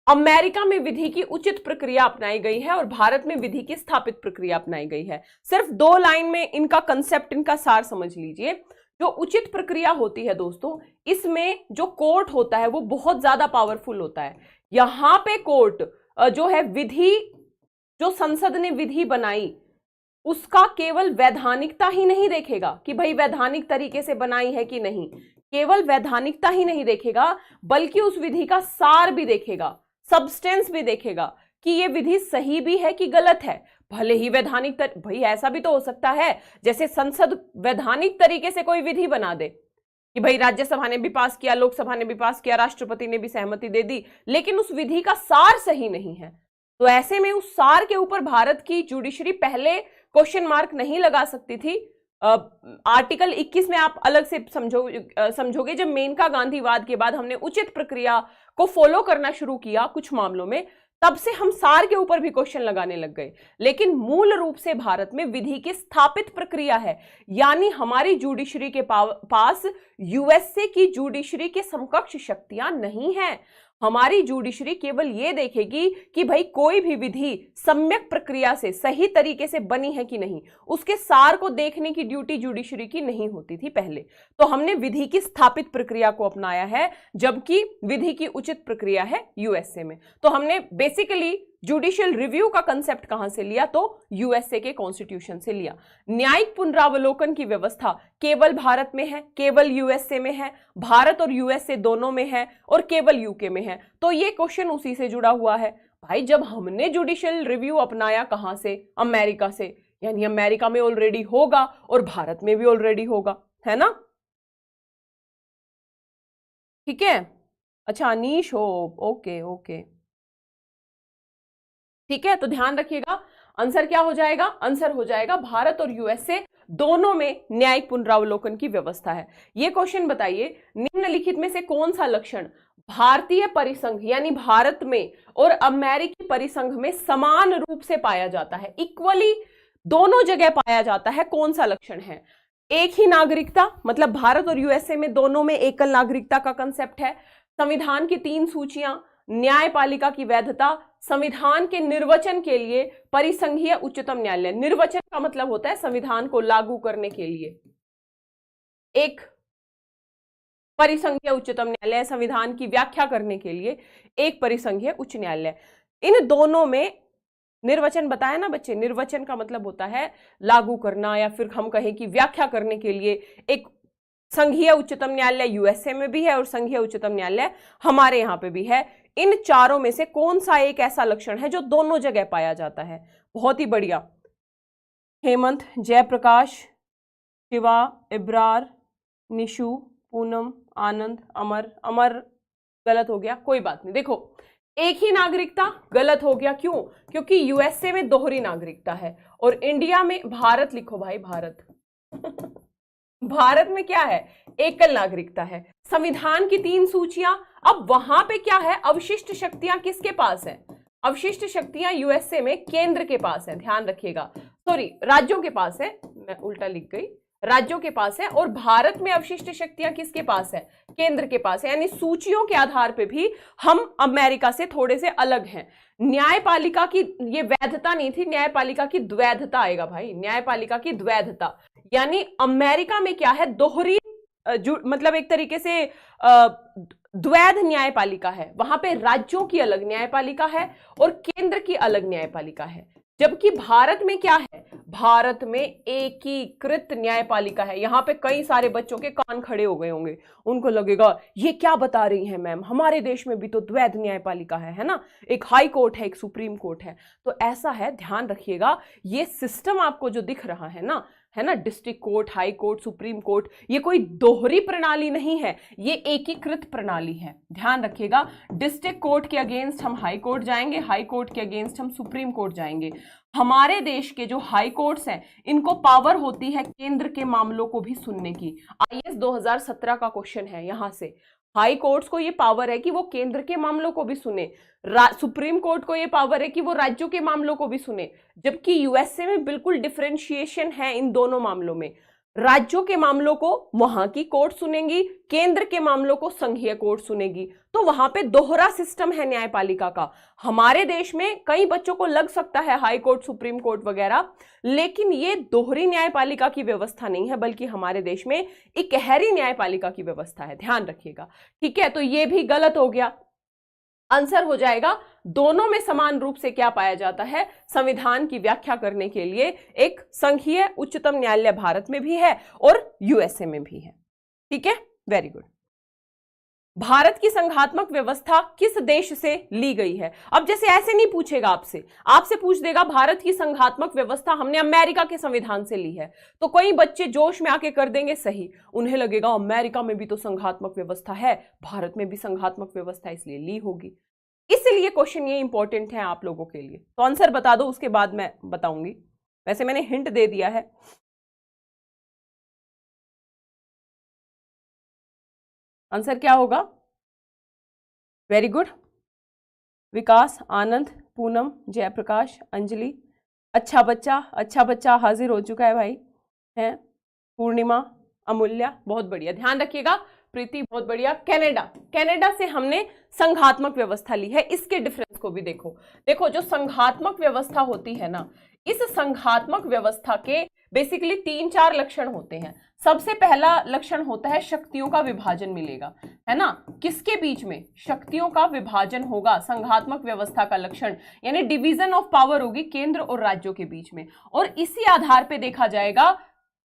अमेरिका में विधि की उचित प्रक्रिया अपनाई गई है और भारत में विधि की स्थापित प्रक्रिया अपनाई गई है। सिर्फ दो लाइन में इनका कंसेप्ट, इनका सार समझ लीजिए। जो उचित प्रक्रिया होती है दोस्तों, इसमें जो कोर्ट होता है वो बहुत ज्यादा पावरफुल होता है। यहां पे कोर्ट जो है विधि, जो संसद ने विधि बनाई उसका केवल वैधानिकता ही नहीं देखेगा कि भाई वैधानिक तरीके से बनाई है कि नहीं, केवल वैधानिकता ही नहीं देखेगा, बल्कि उस विधि का सार भी देखेगा, सब्सटेंस भी देखेगा कि ये विधि सही भी है कि गलत है। भले ही वैधानिक भाई ऐसा भी तो हो सकता है जैसे संसद वैधानिक तरीके से कोई विधि बना दे कि भाई राज्यसभा ने भी पास किया, लोकसभा ने भी पास किया, राष्ट्रपति ने भी सहमति दे दी, लेकिन उस विधि का सार सही नहीं है। तो ऐसे में उस सार के ऊपर भारत की जुडिशरी पहले क्वेश्चन मार्क नहीं लगा सकती थी। आर्टिकल 21 में आप अलग से समझोगे, जब मेनका गांधीवाद के बाद हमने उचित प्रक्रिया को फॉलो करना शुरू किया कुछ मामलों में, तब से हम सार के ऊपर भी क्वेश्चन लगाने लग गए। लेकिन मूल रूप से भारत में विधि की स्थापित प्रक्रिया है, यानी हमारी जुडिशरी के पास यूएसए की जुडिशरी के समकक्ष शक्तियां नहीं हैं। हमारी जुडिशरी केवल ये देखेगी कि भाई कोई भी विधि सम्यक प्रक्रिया से सही तरीके से बनी है कि नहीं, उसके सार को देखने की ड्यूटी जुडिशरी की नहीं होती थी पहले। तो हमने विधि की स्थापित प्रक्रिया को अपनाया है, जबकि विधि की उचित प्रक्रिया है यूएसए में। तो हमने बेसिकली जुडिशियल रिव्यू का कंसेप्ट कहां से लिया? तो यूएसए के कॉन्स्टिट्यूशन से लिया। न्यायिक पुनरावलोकन की व्यवस्था केवल भारत में है, केवल यूएसए में है, भारत और यूएसए दोनों में है, और केवल यूके में है। तो ये क्वेश्चन उसी से जुड़ा हुआ है। भाई जब हमने जुडिशियल रिव्यू अपनाया कहां से? अमेरिका से, यानी अमेरिका में ऑलरेडी होगा और भारत में भी ऑलरेडी होगा, है ना? ठीक है, अच्छा अनीश हो, ओके ओके, ठीक है। तो ध्यान रखिएगा, आंसर क्या हो जाएगा? आंसर हो जाएगा भारत और यूएसए दोनों में न्यायिक पुनरावलोकन की व्यवस्था है। ये क्वेश्चन बताइए, निम्नलिखित में से कौन सा लक्षण भारतीय परिसंघ यानी भारत में और अमेरिकी परिसंघ में समान रूप से पाया जाता है, इक्वली दोनों जगह पाया जाता है? कौन सा लक्षण है? एक ही नागरिकता, मतलब भारत और यूएसए में दोनों में एकल नागरिकता का कंसेप्ट है। संविधान की 3 सूचियां, न्यायपालिका की वैधता, संविधान के निर्वचन के लिए परिसंघीय उच्चतम न्यायालय। निर्वचन का मतलब होता है संविधान को लागू करने के लिए एक परिसंघीय उच्चतम न्यायालय, संविधान की व्याख्या करने के लिए एक परिसंघीय उच्च न्यायालय। इन दोनों में निर्वचन बताया ना बच्चे, निर्वचन का मतलब होता है लागू करना, या फिर हम कहें कि व्याख्या करने के लिए एक संघीय उच्चतम न्यायालय यूएसए में भी है और संघीय उच्चतम न्यायालय हमारे यहाँ पे भी है। इन चारों में से कौन सा एक ऐसा लक्षण है जो दोनों जगह पाया जाता है? बहुत ही बढ़िया, हेमंत, जयप्रकाश, शिवा, इब्रार, निशु, पूनम, आनंद, अमर। अमर गलत हो गया, कोई बात नहीं। देखो, एक ही नागरिकता गलत हो गया, क्यों? क्योंकि यूएसए में दोहरी नागरिकता है और इंडिया में, भारत लिखो भाई, भारत भारत में क्या है? एकल नागरिकता है। संविधान की 3 सूचियां, अब वहां पे क्या है? अवशिष्ट शक्तियां किसके पास है? अवशिष्ट शक्तियां यूएसए में केंद्र के पास है, ध्यान रखिएगा, सॉरी राज्यों के पास है, मैं उल्टा लिख गई, राज्यों के पास है। और भारत में अवशिष्ट शक्तियां किसके पास है? केंद्र के पास है। यानी सूचियों के आधार पे भी हम अमेरिका से थोड़े से अलग हैं। न्यायपालिका की ये वैधता नहीं थी, न्यायपालिका की द्वैधता आएगा भाई, न्यायपालिका की द्वैधता। यानी अमेरिका में क्या है? दोहरी, मतलब एक तरीके से द्वैध न्यायपालिका है। वहां पे राज्यों की अलग न्यायपालिका है और केंद्र की अलग न्यायपालिका है। जबकि भारत में क्या है? भारत में एकीकृत न्यायपालिका है। यहां पे कई सारे बच्चों के कान खड़े हो गए होंगे, उनको लगेगा ये क्या बता रही हैं मैम, हमारे देश में भी तो द्वैध न्यायपालिका है ना, एक हाई कोर्ट है, एक सुप्रीम कोर्ट है। तो ऐसा है, ध्यान रखिएगा, ये सिस्टम आपको जो दिख रहा है ना, district court, high court, supreme court, ये कोई दोहरी प्रणाली नहीं है, ये एकीकृत प्रणाली है। ध्यान रखिएगा, डिस्ट्रिक्ट कोर्ट के अगेंस्ट हम हाई कोर्ट जाएंगे, हाई कोर्ट के अगेंस्ट हम सुप्रीम कोर्ट जाएंगे। हमारे देश के जो हाई कोर्ट्स हैं, इनको पावर होती है केंद्र के मामलों को भी सुनने की। आईएएस 2017 का क्वेश्चन है, यहां से हाई कोर्ट्स को ये पावर है कि वो केंद्र के मामलों को भी सुने, सुप्रीम कोर्ट को ये पावर है कि वो राज्यों के मामलों को भी सुने। जबकि यूएसए में बिल्कुल डिफरेंशिएशन है इन दोनों मामलों में। राज्यों के मामलों को वहां की कोर्ट सुनेंगी, केंद्र के मामलों को संघीय कोर्ट सुनेगी। तो वहां पे दोहरा सिस्टम है न्यायपालिका का। हमारे देश में कई बच्चों को लग सकता है हाई कोर्ट, सुप्रीम कोर्ट वगैरह, लेकिन ये दोहरी न्यायपालिका की व्यवस्था नहीं है, बल्कि हमारे देश में इकहरी न्यायपालिका की व्यवस्था है। ध्यान रखिएगा, ठीक है? तो ये भी गलत हो गया। आंसर हो जाएगा, दोनों में समान रूप से क्या पाया जाता है? संविधान की व्याख्या करने के लिए एक संघीय उच्चतम न्यायालय भारत में भी है और यूएसए में भी है। ठीक है, वेरी गुड। भारत की संघात्मक व्यवस्था किस देश से ली गई है? अब जैसे ऐसे नहीं पूछेगा आपसे, आपसे पूछ देगा भारत की संघात्मक व्यवस्था हमने अमेरिका के संविधान से ली है, तो कई बच्चे जोश में आके कर देंगे सही, उन्हें लगेगा अमेरिका में भी तो संघात्मक व्यवस्था है, भारत में भी संघात्मक व्यवस्था इसलिए ली होगी। इसलिए क्वेश्चन ये इंपॉर्टेंट है आप लोगों के लिए। तो आंसर बता दो, उसके बाद मैं बताऊंगी। वैसे मैंने हिंट दे दिया है। आंसर क्या होगा? वेरी गुड, विकास, आनंद, पूनम, जयप्रकाश, अंजलि। अच्छा बच्चा हाजिर हो चुका है भाई, है पूर्णिमा, अमूल्या, बहुत बढ़िया। ध्यान रखिएगा, प्रीति, बहुत बढ़िया। कनाडा से हमने संघात्मक व्यवस्था ली है। इसके डिफरेंस को भी देखो जो संघात्मक व्यवस्था होती है ना, इस संघात्मक व्यवस्था के बेसिकली 3-4 लक्षण होते हैं। सबसे पहला लक्षण होता है शक्तियों का विभाजन मिलेगा, है ना? किसके बीच में? शक्तियों का विभाजन होगा संघात्मक व्यवस्था का लक्षण, यानी डिवीजन ऑफ पावर होगी केंद्र और राज्यों के बीच में। और इसी आधार पे देखा जाएगा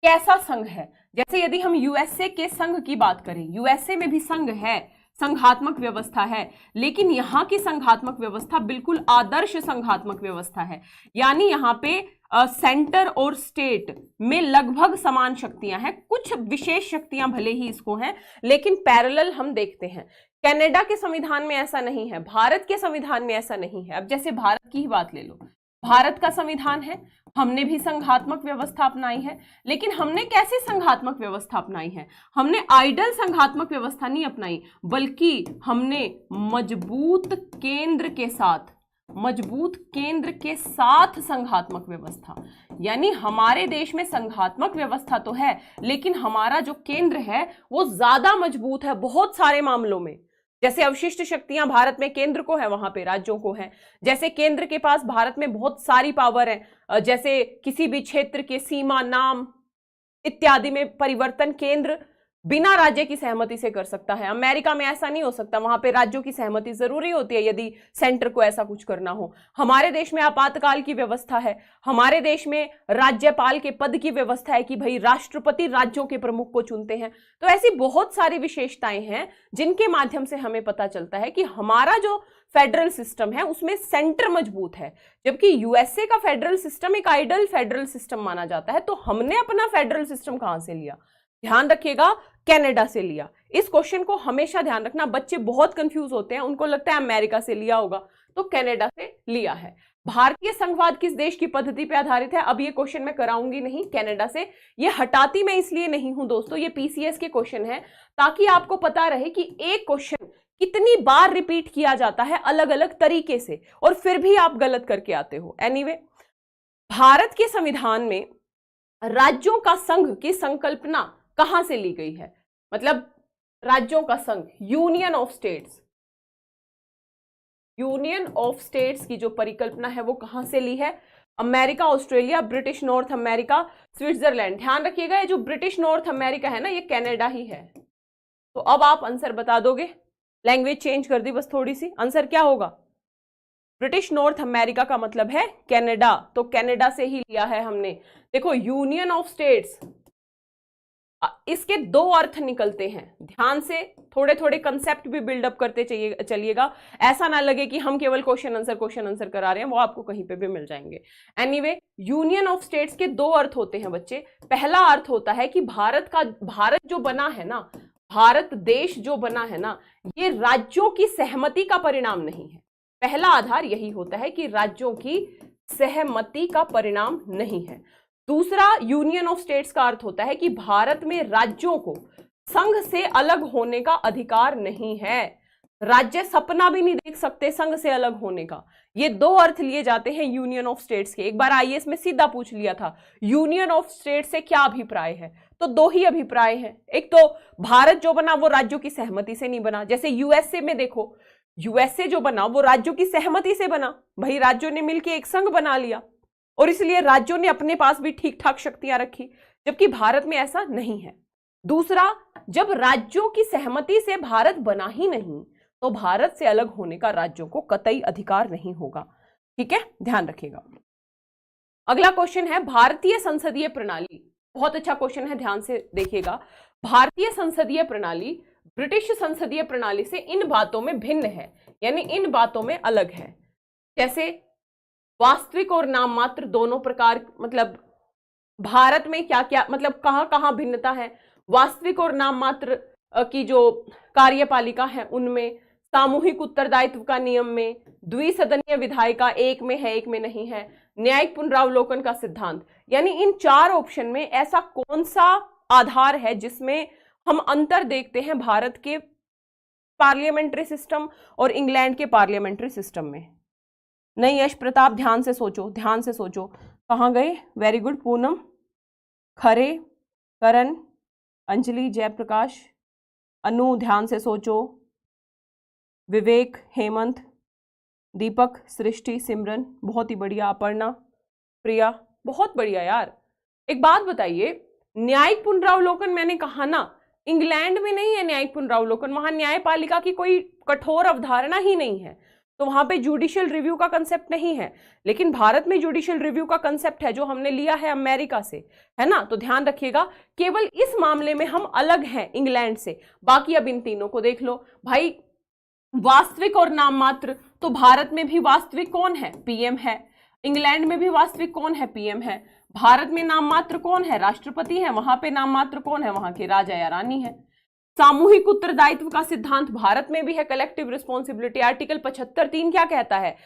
कैसा संघ है। जैसे यदि हम यूएसए के संघ की बात करें, यूएसए में भी संघ है, संघात्मक व्यवस्था है, लेकिन यहां की संघात्मक व्यवस्था बिल्कुल आदर्श संघात्मक व्यवस्था है। यानी यहां पे सेंटर और स्टेट में लगभग समान शक्तियां हैं, कुछ विशेष शक्तियां भले ही इसको हैं, लेकिन पैरेलल हम देखते हैं। कनाडा के संविधान में ऐसा नहीं है, भारत के संविधान में ऐसा नहीं है। अब जैसे भारत की ही बात ले लो, भारत का संविधान है, हमने भी संघात्मक व्यवस्था अपनाई है, लेकिन हमने कैसे संघात्मक व्यवस्था अपनाई है? हमने आइडल संघात्मक व्यवस्था नहीं अपनाई, बल्कि हमने मजबूत केंद्र के साथ मजबूत केंद्र के साथ संघात्मक व्यवस्था, यानी हमारे देश में संघात्मक व्यवस्था तो है लेकिन हमारा जो केंद्र है वो ज्यादा मजबूत है बहुत सारे मामलों में। जैसे अवशिष्ट शक्तियां भारत में केंद्र को है, वहां पे राज्यों को है। जैसे केंद्र के पास भारत में बहुत सारी पावर है, जैसे किसी भी क्षेत्र के सीमा, नाम इत्यादि में परिवर्तन केंद्र बिना राज्य की सहमति से कर सकता है। अमेरिका में ऐसा नहीं हो सकता, वहां पे राज्यों की सहमति जरूरी होती है यदि सेंटर को ऐसा कुछ करना हो। हमारे देश में आपातकाल की व्यवस्था है, हमारे देश में राज्यपाल के पद की व्यवस्था है कि भाई राष्ट्रपति राज्यों के प्रमुख को चुनते हैं। तो ऐसी बहुत सारी विशेषताएं हैं जिनके माध्यम से हमें पता चलता है कि हमारा जो फेडरल सिस्टम है उसमें सेंटर मजबूत है, जबकि यूएसए का फेडरल सिस्टम एक आइडल फेडरल सिस्टम माना जाता है। तो हमने अपना फेडरल सिस्टम कहां से लिया? ध्यान रखिएगा, कनाडा से लिया। इस क्वेश्चन को हमेशा ध्यान रखना, बच्चे बहुत कंफ्यूज होते हैं, उनको लगता है अमेरिका से लिया होगा, तो कनाडा से लिया है। भारतीय संघवाद किस देश की पद्धति पर आधारित है? अब ये क्वेश्चन मैं कराऊंगी नहीं कनाडा से, ये हटाती मैं इसलिए नहीं हूं दोस्तों, ये पीसीएस के क्वेश्चन है ताकि आपको पता रहे कि एक क्वेश्चन कितनी बार रिपीट किया जाता है अलग अलग तरीके से और फिर भी आप गलत करके आते हो। एनीवे, भारत के संविधान में राज्यों का संघ की संकल्पना कहां से ली गई है? मतलब राज्यों का संघ, union of states, union of states की जो परिकल्पना है वो कहां से ली है? America, Australia, British north America, Switzerland. ध्यान रखिएगा ये जो ब्रिटिश नॉर्थ अमेरिका है ना, ये कनाडा ही है। तो अब आप आंसर बता दोगे, लैंग्वेज चेंज कर दी बस थोड़ी सी। आंसर क्या होगा? ब्रिटिश नॉर्थ अमेरिका का मतलब है कनाडा, तो कनाडा से ही लिया है हमने। देखो यूनियन ऑफ स्टेट्स, इसके दो अर्थ निकलते हैं, ध्यान से थोड़े थोड़े कंसेप्ट भी बिल्डअप करते चलिएगा, ऐसा ना लगे कि हम केवल क्वेश्चन आंसर करा रहे हैं, वो आपको कहीं पे भी मिल जाएंगे। एनीवे, यूनियन ऑफ स्टेट्स के दो अर्थ होते हैं बच्चे। पहला अर्थ होता है कि भारत जो बना है ना, भारत देश जो बना है ना, ये राज्यों की सहमति का परिणाम नहीं है। पहला आधार यही होता है कि राज्यों की सहमति का परिणाम नहीं है। दूसरा, यूनियन ऑफ स्टेट्स का अर्थ होता है कि भारत में राज्यों को संघ से अलग होने का अधिकार नहीं है। राज्य सपना भी नहीं देख सकते संघ से अलग होने का। ये दो अर्थ लिए जाते हैं यूनियन ऑफ स्टेट्स के। एक बार आईएएस में सीधा पूछ लिया था, यूनियन ऑफ स्टेट्स से क्या अभिप्राय है? तो दो ही अभिप्राय हैं। एक तो भारत जो बना वो राज्यों की सहमति से नहीं बना। जैसे यूएसए में देखो, यूएसए जो बना वो राज्यों की सहमति से बना, भाई राज्यों ने मिलकर एक संघ बना लिया और इसलिए राज्यों ने अपने पास भी ठीक ठाक शक्तियां रखी, जबकि भारत में ऐसा नहीं है। दूसरा, जब राज्यों की सहमति से भारत बना ही नहीं तो भारत से अलग होने का राज्यों को कतई अधिकार नहीं होगा। ठीक है, ध्यान रखिएगा। अगला क्वेश्चन है भारतीय संसदीय प्रणाली। बहुत अच्छा क्वेश्चन है, ध्यान से देखिएगा। भारतीय संसदीय प्रणाली ब्रिटिश संसदीय प्रणाली से इन बातों में भिन्न है, यानी इन बातों में अलग है। जैसे वास्तविक और नाममात्र दोनों प्रकार, मतलब भारत में क्या क्या, मतलब कहां कहां भिन्नता है। वास्तविक और नाममात्र की जो कार्यपालिका है उनमें, सामूहिक उत्तरदायित्व का नियम में, द्विसदनीय विधायिका एक में है एक में नहीं है, न्यायिक पुनरावलोकन का सिद्धांत। यानी इन चार ऑप्शन में ऐसा कौन सा आधार है जिसमें हम अंतर देखते हैं भारत के पार्लियामेंट्री सिस्टम और इंग्लैंड के पार्लियामेंट्री सिस्टम में? नहीं यश प्रताप, ध्यान से सोचो, ध्यान से सोचो। कहाँ गए? वेरी गुड पूनम, खरे, करण, अंजलि, जयप्रकाश, अनु, ध्यान से सोचो, विवेक, हेमंत, दीपक, सृष्टि, सिमरन, बहुत ही बढ़िया, अपर्णा, प्रिया, बहुत बढ़िया यार। एक बात बताइए, न्यायिक पुनरावलोकन मैंने कहा ना, इंग्लैंड में नहीं है न्यायिक पुनरावलोकन, वहां न्यायपालिका की कोई कठोर अवधारणा ही नहीं है, तो वहां पे जुडिशियल रिव्यू का कंसेप्ट नहीं है। लेकिन भारत में जुडिशियल रिव्यू का कंसेप्ट है जो हमने लिया है अमेरिका से, है ना। तो ध्यान रखिएगा, केवल इस मामले में हम अलग हैं इंग्लैंड से। बाकी अब इन तीनों को देख लो भाई। वास्तविक और नाममात्र, तो भारत में भी वास्तविक कौन है? पीएम है। इंग्लैंड में भी वास्तविक कौन है? पीएम है। भारत में नाममात्र कौन है? राष्ट्रपति है। वहां पे नाममात्र कौन है? वहां के राजा या रानी है। सामूहिक उत्तरदायित्व का सिद्धांत भारत में भी है, कलेक्टिव रिस्पॉन्सिबिलिटी। आर्टिकल 75(3) क्या कहता है?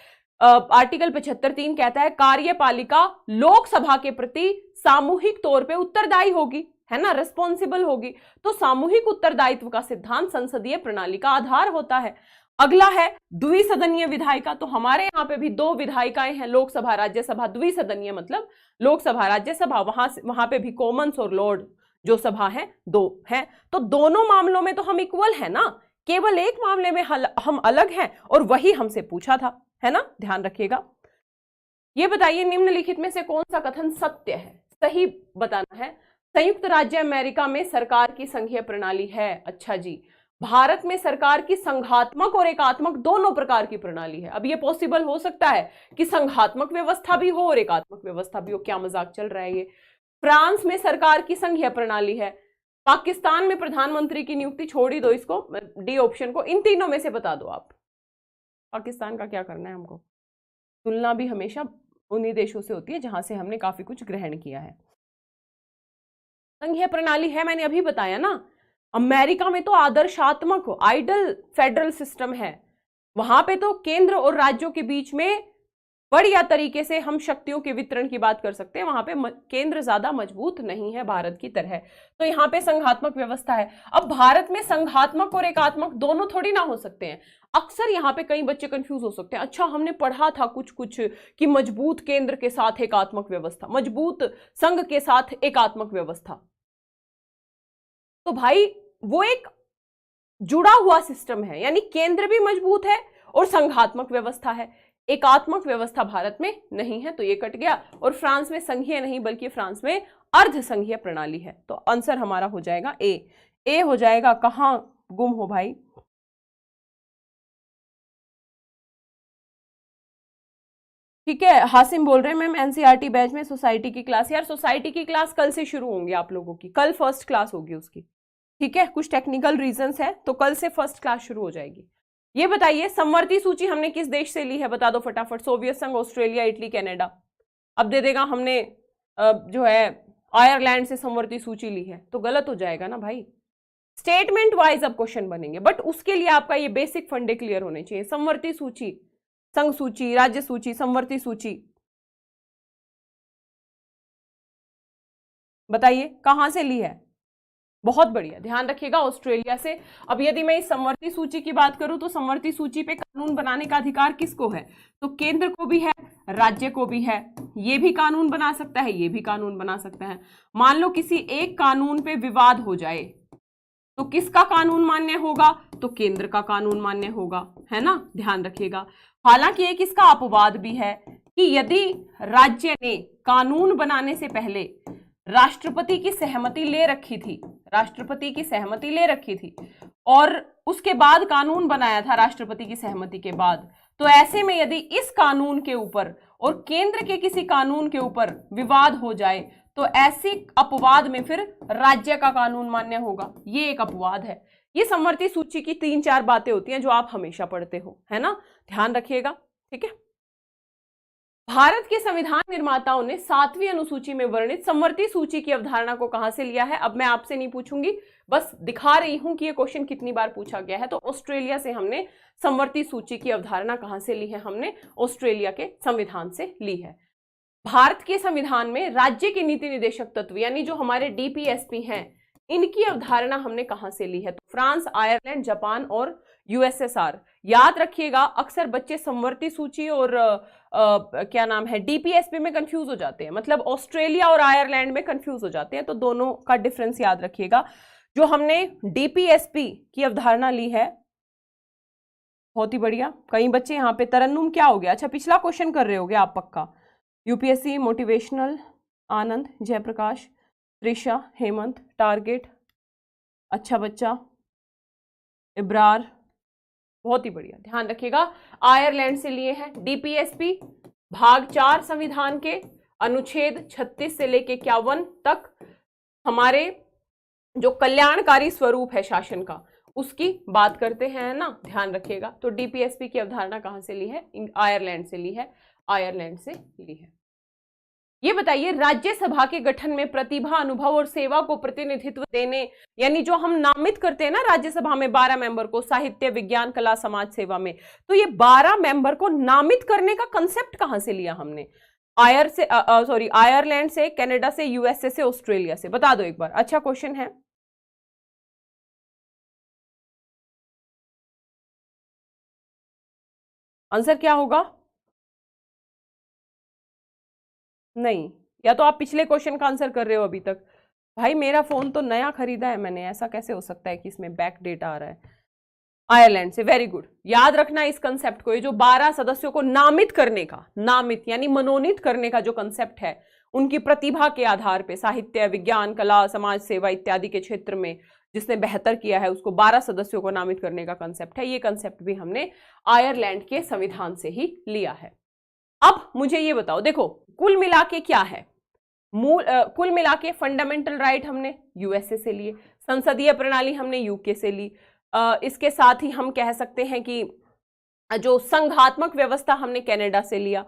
आर्टिकल 75(3) कहता है कार्यपालिका लोकसभा के प्रति सामूहिक तौर पे उत्तरदायी होगी, है ना, रिस्पॉन्सिबल होगी। तो सामूहिक उत्तरदायित्व का सिद्धांत संसदीय प्रणाली का आधार होता है। अगला है द्विसदनीय विधायिका। तो हमारे यहाँ पे भी 2 विधायिकाएं हैं, लोकसभा राज्यसभा। द्विसदनीय मतलब लोकसभा राज्यसभा, वहां पे भी कॉमन्स और लॉर्ड जो सभा है 2 हैं। तो दोनों मामलों में तो हम इक्वल है ना, केवल एक मामले में हम अलग हैं और वही हमसे पूछा था, है ना, ध्यान रखिएगा। ये बताइए निम्नलिखित में से कौन सा कथन सत्य है, सही बताना है। संयुक्त राज्य अमेरिका में सरकार की संघीय प्रणाली है। अच्छा जी, भारत में सरकार की संघात्मक और एकात्मक दोनों प्रकार की प्रणाली है। अब ये पॉसिबल हो सकता है कि संघात्मक व्यवस्था भी हो और एकात्मक व्यवस्था भी हो। क्या मजाक चल रहा है ये। फ्रांस में सरकार की संघीय प्रणाली है। पाकिस्तान में प्रधानमंत्री की नियुक्ति, छोड़ ही दो इसको, डी ऑप्शन को। इन तीनों में से बता दो आप, पाकिस्तान का क्या करना है हमको। तुलना भी हमेशा उन्हीं देशों से होती है जहां से हमने काफी कुछ ग्रहण किया है। संघीय प्रणाली है, मैंने अभी बताया ना। अमेरिका में तो आदर्शात्मक आइडल फेडरल सिस्टम है। वहां पे तो केंद्र और राज्यों के बीच में बढ़िया तरीके से हम शक्तियों के वितरण की बात कर सकते हैं। वहां पे केंद्र ज्यादा मजबूत नहीं है भारत की तरह, तो यहाँ पे संघात्मक व्यवस्था है। अब भारत में संघात्मक और एकात्मक दोनों थोड़ी ना हो सकते हैं। अक्सर यहाँ पे कई बच्चे कंफ्यूज हो सकते हैं। अच्छा, हमने पढ़ा था कुछ कुछ कि मजबूत केंद्र के साथ एकात्मक व्यवस्था, मजबूत संघ के साथ एकात्मक व्यवस्था। तो भाई वो एक जुड़ा हुआ सिस्टम है, यानी केंद्र भी मजबूत है और संघात्मक व्यवस्था है। एकात्मक व्यवस्था भारत में नहीं है, तो ये कट गया। और फ्रांस में संघीय नहीं बल्कि फ्रांस में अर्ध संघीय प्रणाली है। तो आंसर हमारा हो जाएगा ए हो जाएगा। कहां गुम हो भाई। ठीक है, हासिम बोल रहे हैं मैम एनसीईआरटी बैच में सोसाइटी की क्लास। यार सोसाइटी की क्लास कल से शुरू होंगी आप लोगों की, कल फर्स्ट क्लास होगी उसकी। ठीक है, कुछ टेक्निकल रीजंस है तो कल से फर्स्ट क्लास शुरू हो जाएगी। ये बताइए समवर्ती सूची हमने किस देश से ली है, बता दो फटाफट। सोवियत संघ, ऑस्ट्रेलिया, इटली, कनाडा। अब दे देगा हमने जो है आयरलैंड से समवर्ती सूची ली है, तो गलत हो जाएगा ना भाई। स्टेटमेंट वाइज अब क्वेश्चन बनेंगे, बट उसके लिए आपका ये बेसिक फंडे क्लियर होने चाहिए। समवर्ती सूची, संघ सूची, राज्य सूची, समवर्ती सूची, बताइए कहां से ली है। बहुत बढ़िया, ध्यान रखिएगा ऑस्ट्रेलिया से। अब यदि मैं इस समवर्ती सूची की बात करूं तो समवर्ती सूची पे कानून बनाने का अधिकार किसको है, तो केंद्र को भी है, राज्य को भी है। ये भी कानून बना सकता है, ये भी कानून बना सकता है। मान लो किसी एक कानून पे विवाद हो जाए तो किसका कानून मान्य होगा, तो केंद्र का कानून मान्य होगा, है ना, ध्यान रखिएगा। हालांकि एक इसका अपवाद भी है कि यदि राज्य ने कानून बनाने से पहले राष्ट्रपति की सहमति ले रखी थी, राष्ट्रपति की सहमति ले रखी थी और उसके बाद कानून बनाया था राष्ट्रपति की सहमति के बाद, तो ऐसे में यदि इस कानून के ऊपर और केंद्र के किसी कानून के ऊपर विवाद हो जाए तो ऐसी अपवाद में फिर राज्य का कानून मान्य होगा। ये एक अपवाद है। ये समवर्ती सूची की 3-4 बातें होती हैं जो आप हमेशा पढ़ते हो, है ना, ध्यान रखिएगा। ठीक है, भारत के संविधान निर्माताओं ने 7वीं अनुसूची में वर्णित समवर्ती सूची की अवधारणा को कहां से लिया है। अब मैं आपसे नहीं पूछूंगी, बस दिखा रही हूं कि ये क्वेश्चन कितनी बार पूछा गया है। तो ऑस्ट्रेलिया से हमने समवर्ती सूची की अवधारणा कहां से ली है, हमने ऑस्ट्रेलिया के संविधान से ली है। भारत के संविधान में राज्य के नीति निदेशक तत्व यानी जो हमारे डीपीएसपी हैं, इनकी अवधारणा हमने कहां से ली है, तो फ्रांस, आयरलैंड, जापान और यूएसएसआर। याद रखिएगा, अक्सर बच्चे समवर्ती सूची और क्या नाम है डीपीएसपी में कंफ्यूज हो जाते हैं, मतलब ऑस्ट्रेलिया और आयरलैंड में कंफ्यूज हो जाते हैं, तो दोनों का डिफरेंस याद रखिएगा। जो हमने डीपीएसपी की अवधारणा ली है, बहुत ही बढ़िया। कई बच्चे यहाँ पे तरन्नुम क्या हो गया, अच्छा पिछला क्वेश्चन कर रहे होगे आप पक्का। यूपीएससी मोटिवेशनल, आनंद, जयप्रकाश, त्रिशा, हेमंत, टारगेट, अच्छा बच्चा, इब्रार, बहुत ही बढ़िया, ध्यान रखिएगा। आयरलैंड से लिए हैं डीपीएसपी, भाग 4 संविधान के अनुच्छेद 36 से लेके 51 तक हमारे जो कल्याणकारी स्वरूप है शासन का उसकी बात करते हैं ना, ध्यान रखिएगा। तो डीपीएसपी की अवधारणा कहां से ली है, आयरलैंड से ली है, आयरलैंड से ली है। ये बताइए राज्यसभा के गठन में प्रतिभा, अनुभव और सेवा को प्रतिनिधित्व देने, यानी जो हम नामित करते हैं ना राज्यसभा में 12 मेंबर को, साहित्य, विज्ञान, कला, समाज सेवा में, तो ये 12 मेंबर को नामित करने का कंसेप्ट कहां से लिया हमने, आयरलैंड से, कनाडा से, यूएसए से, ऑस्ट्रेलिया से, बता दो एक बार। अच्छा क्वेश्चन है। आंसर क्या होगा? नहीं, या तो आप पिछले क्वेश्चन का आंसर कर रहे हो अभी तक। भाई मेरा फोन तो नया खरीदा है मैंने, ऐसा कैसे हो सकता है कि इसमें बैक डेटा आ रहा है? आयरलैंड से, वेरी गुड। याद रखना इस कंसेप्ट को, ये जो 12 सदस्यों को नामित करने का, नामित यानी मनोनीत करने का जो कंसेप्ट है, उनकी प्रतिभा के आधार पे साहित्य, विज्ञान, कला, समाज सेवा इत्यादि के क्षेत्र में जिसने बेहतर किया है उसको 12 सदस्यों को नामित करने का कंसेप्ट है। ये कंसेप्ट भी हमने आयरलैंड के संविधान से ही लिया है। अब मुझे ये बताओ, देखो कुल मिला के क्या है, कुल मिला के फंडामेंटल राइट हमने यूएसए से लिए, संसदीय प्रणाली हमने यूके से ली, इसके साथ ही हम कह सकते हैं कि जो संघात्मक व्यवस्था हमने कनाडा से लिया,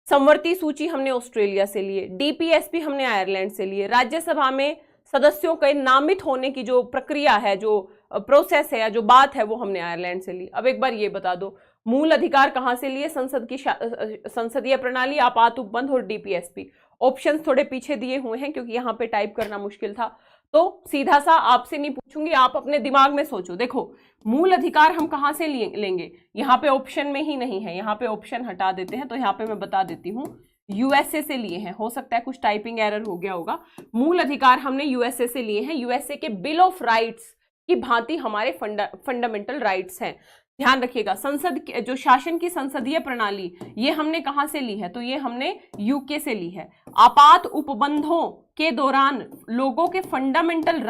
समवर्ती सूची हमने ऑस्ट्रेलिया से लिए, डीपीएसपी हमने आयरलैंड से लिए, राज्यसभा में सदस्यों के नामित होने की जो प्रक्रिया है, जो प्रोसेस है या जो बात है, वो हमने आयरलैंड से ली। अब एक बार ये बता दो, मूल अधिकार कहां से लिए? संसद की संसदीय प्रणाली, आपात उपबंध और डीपीएसपी। ऑप्शंस थोड़े पीछे दिए हुए हैं क्योंकि यहाँ पे टाइप करना मुश्किल था, तो सीधा सा आपसे नहीं पूछूंगी, आप अपने दिमाग में सोचो। देखो मूल अधिकार हम कहां से लेंगे? यहाँ पे ऑप्शन में ही नहीं है, यहाँ पे ऑप्शन हटा देते हैं, तो यहाँ पे मैं बता देती हूँ यूएसए से लिए हैं। हो सकता है कुछ टाइपिंग एरर हो गया होगा। मूल अधिकार हमने यूएसए से लिए हैं। यूएसए के बिल ऑफ राइट्स की भांति हमारे फंडामेंटल राइट्स हैं। ध्यान रखिएगा, संसद जो शासन की संसदीय प्रणाली, ये हमने कहां से ली है? तो ये हमने यूके से ली है। आपात उपबंधों के दौरान लोगों के फंडामेंटल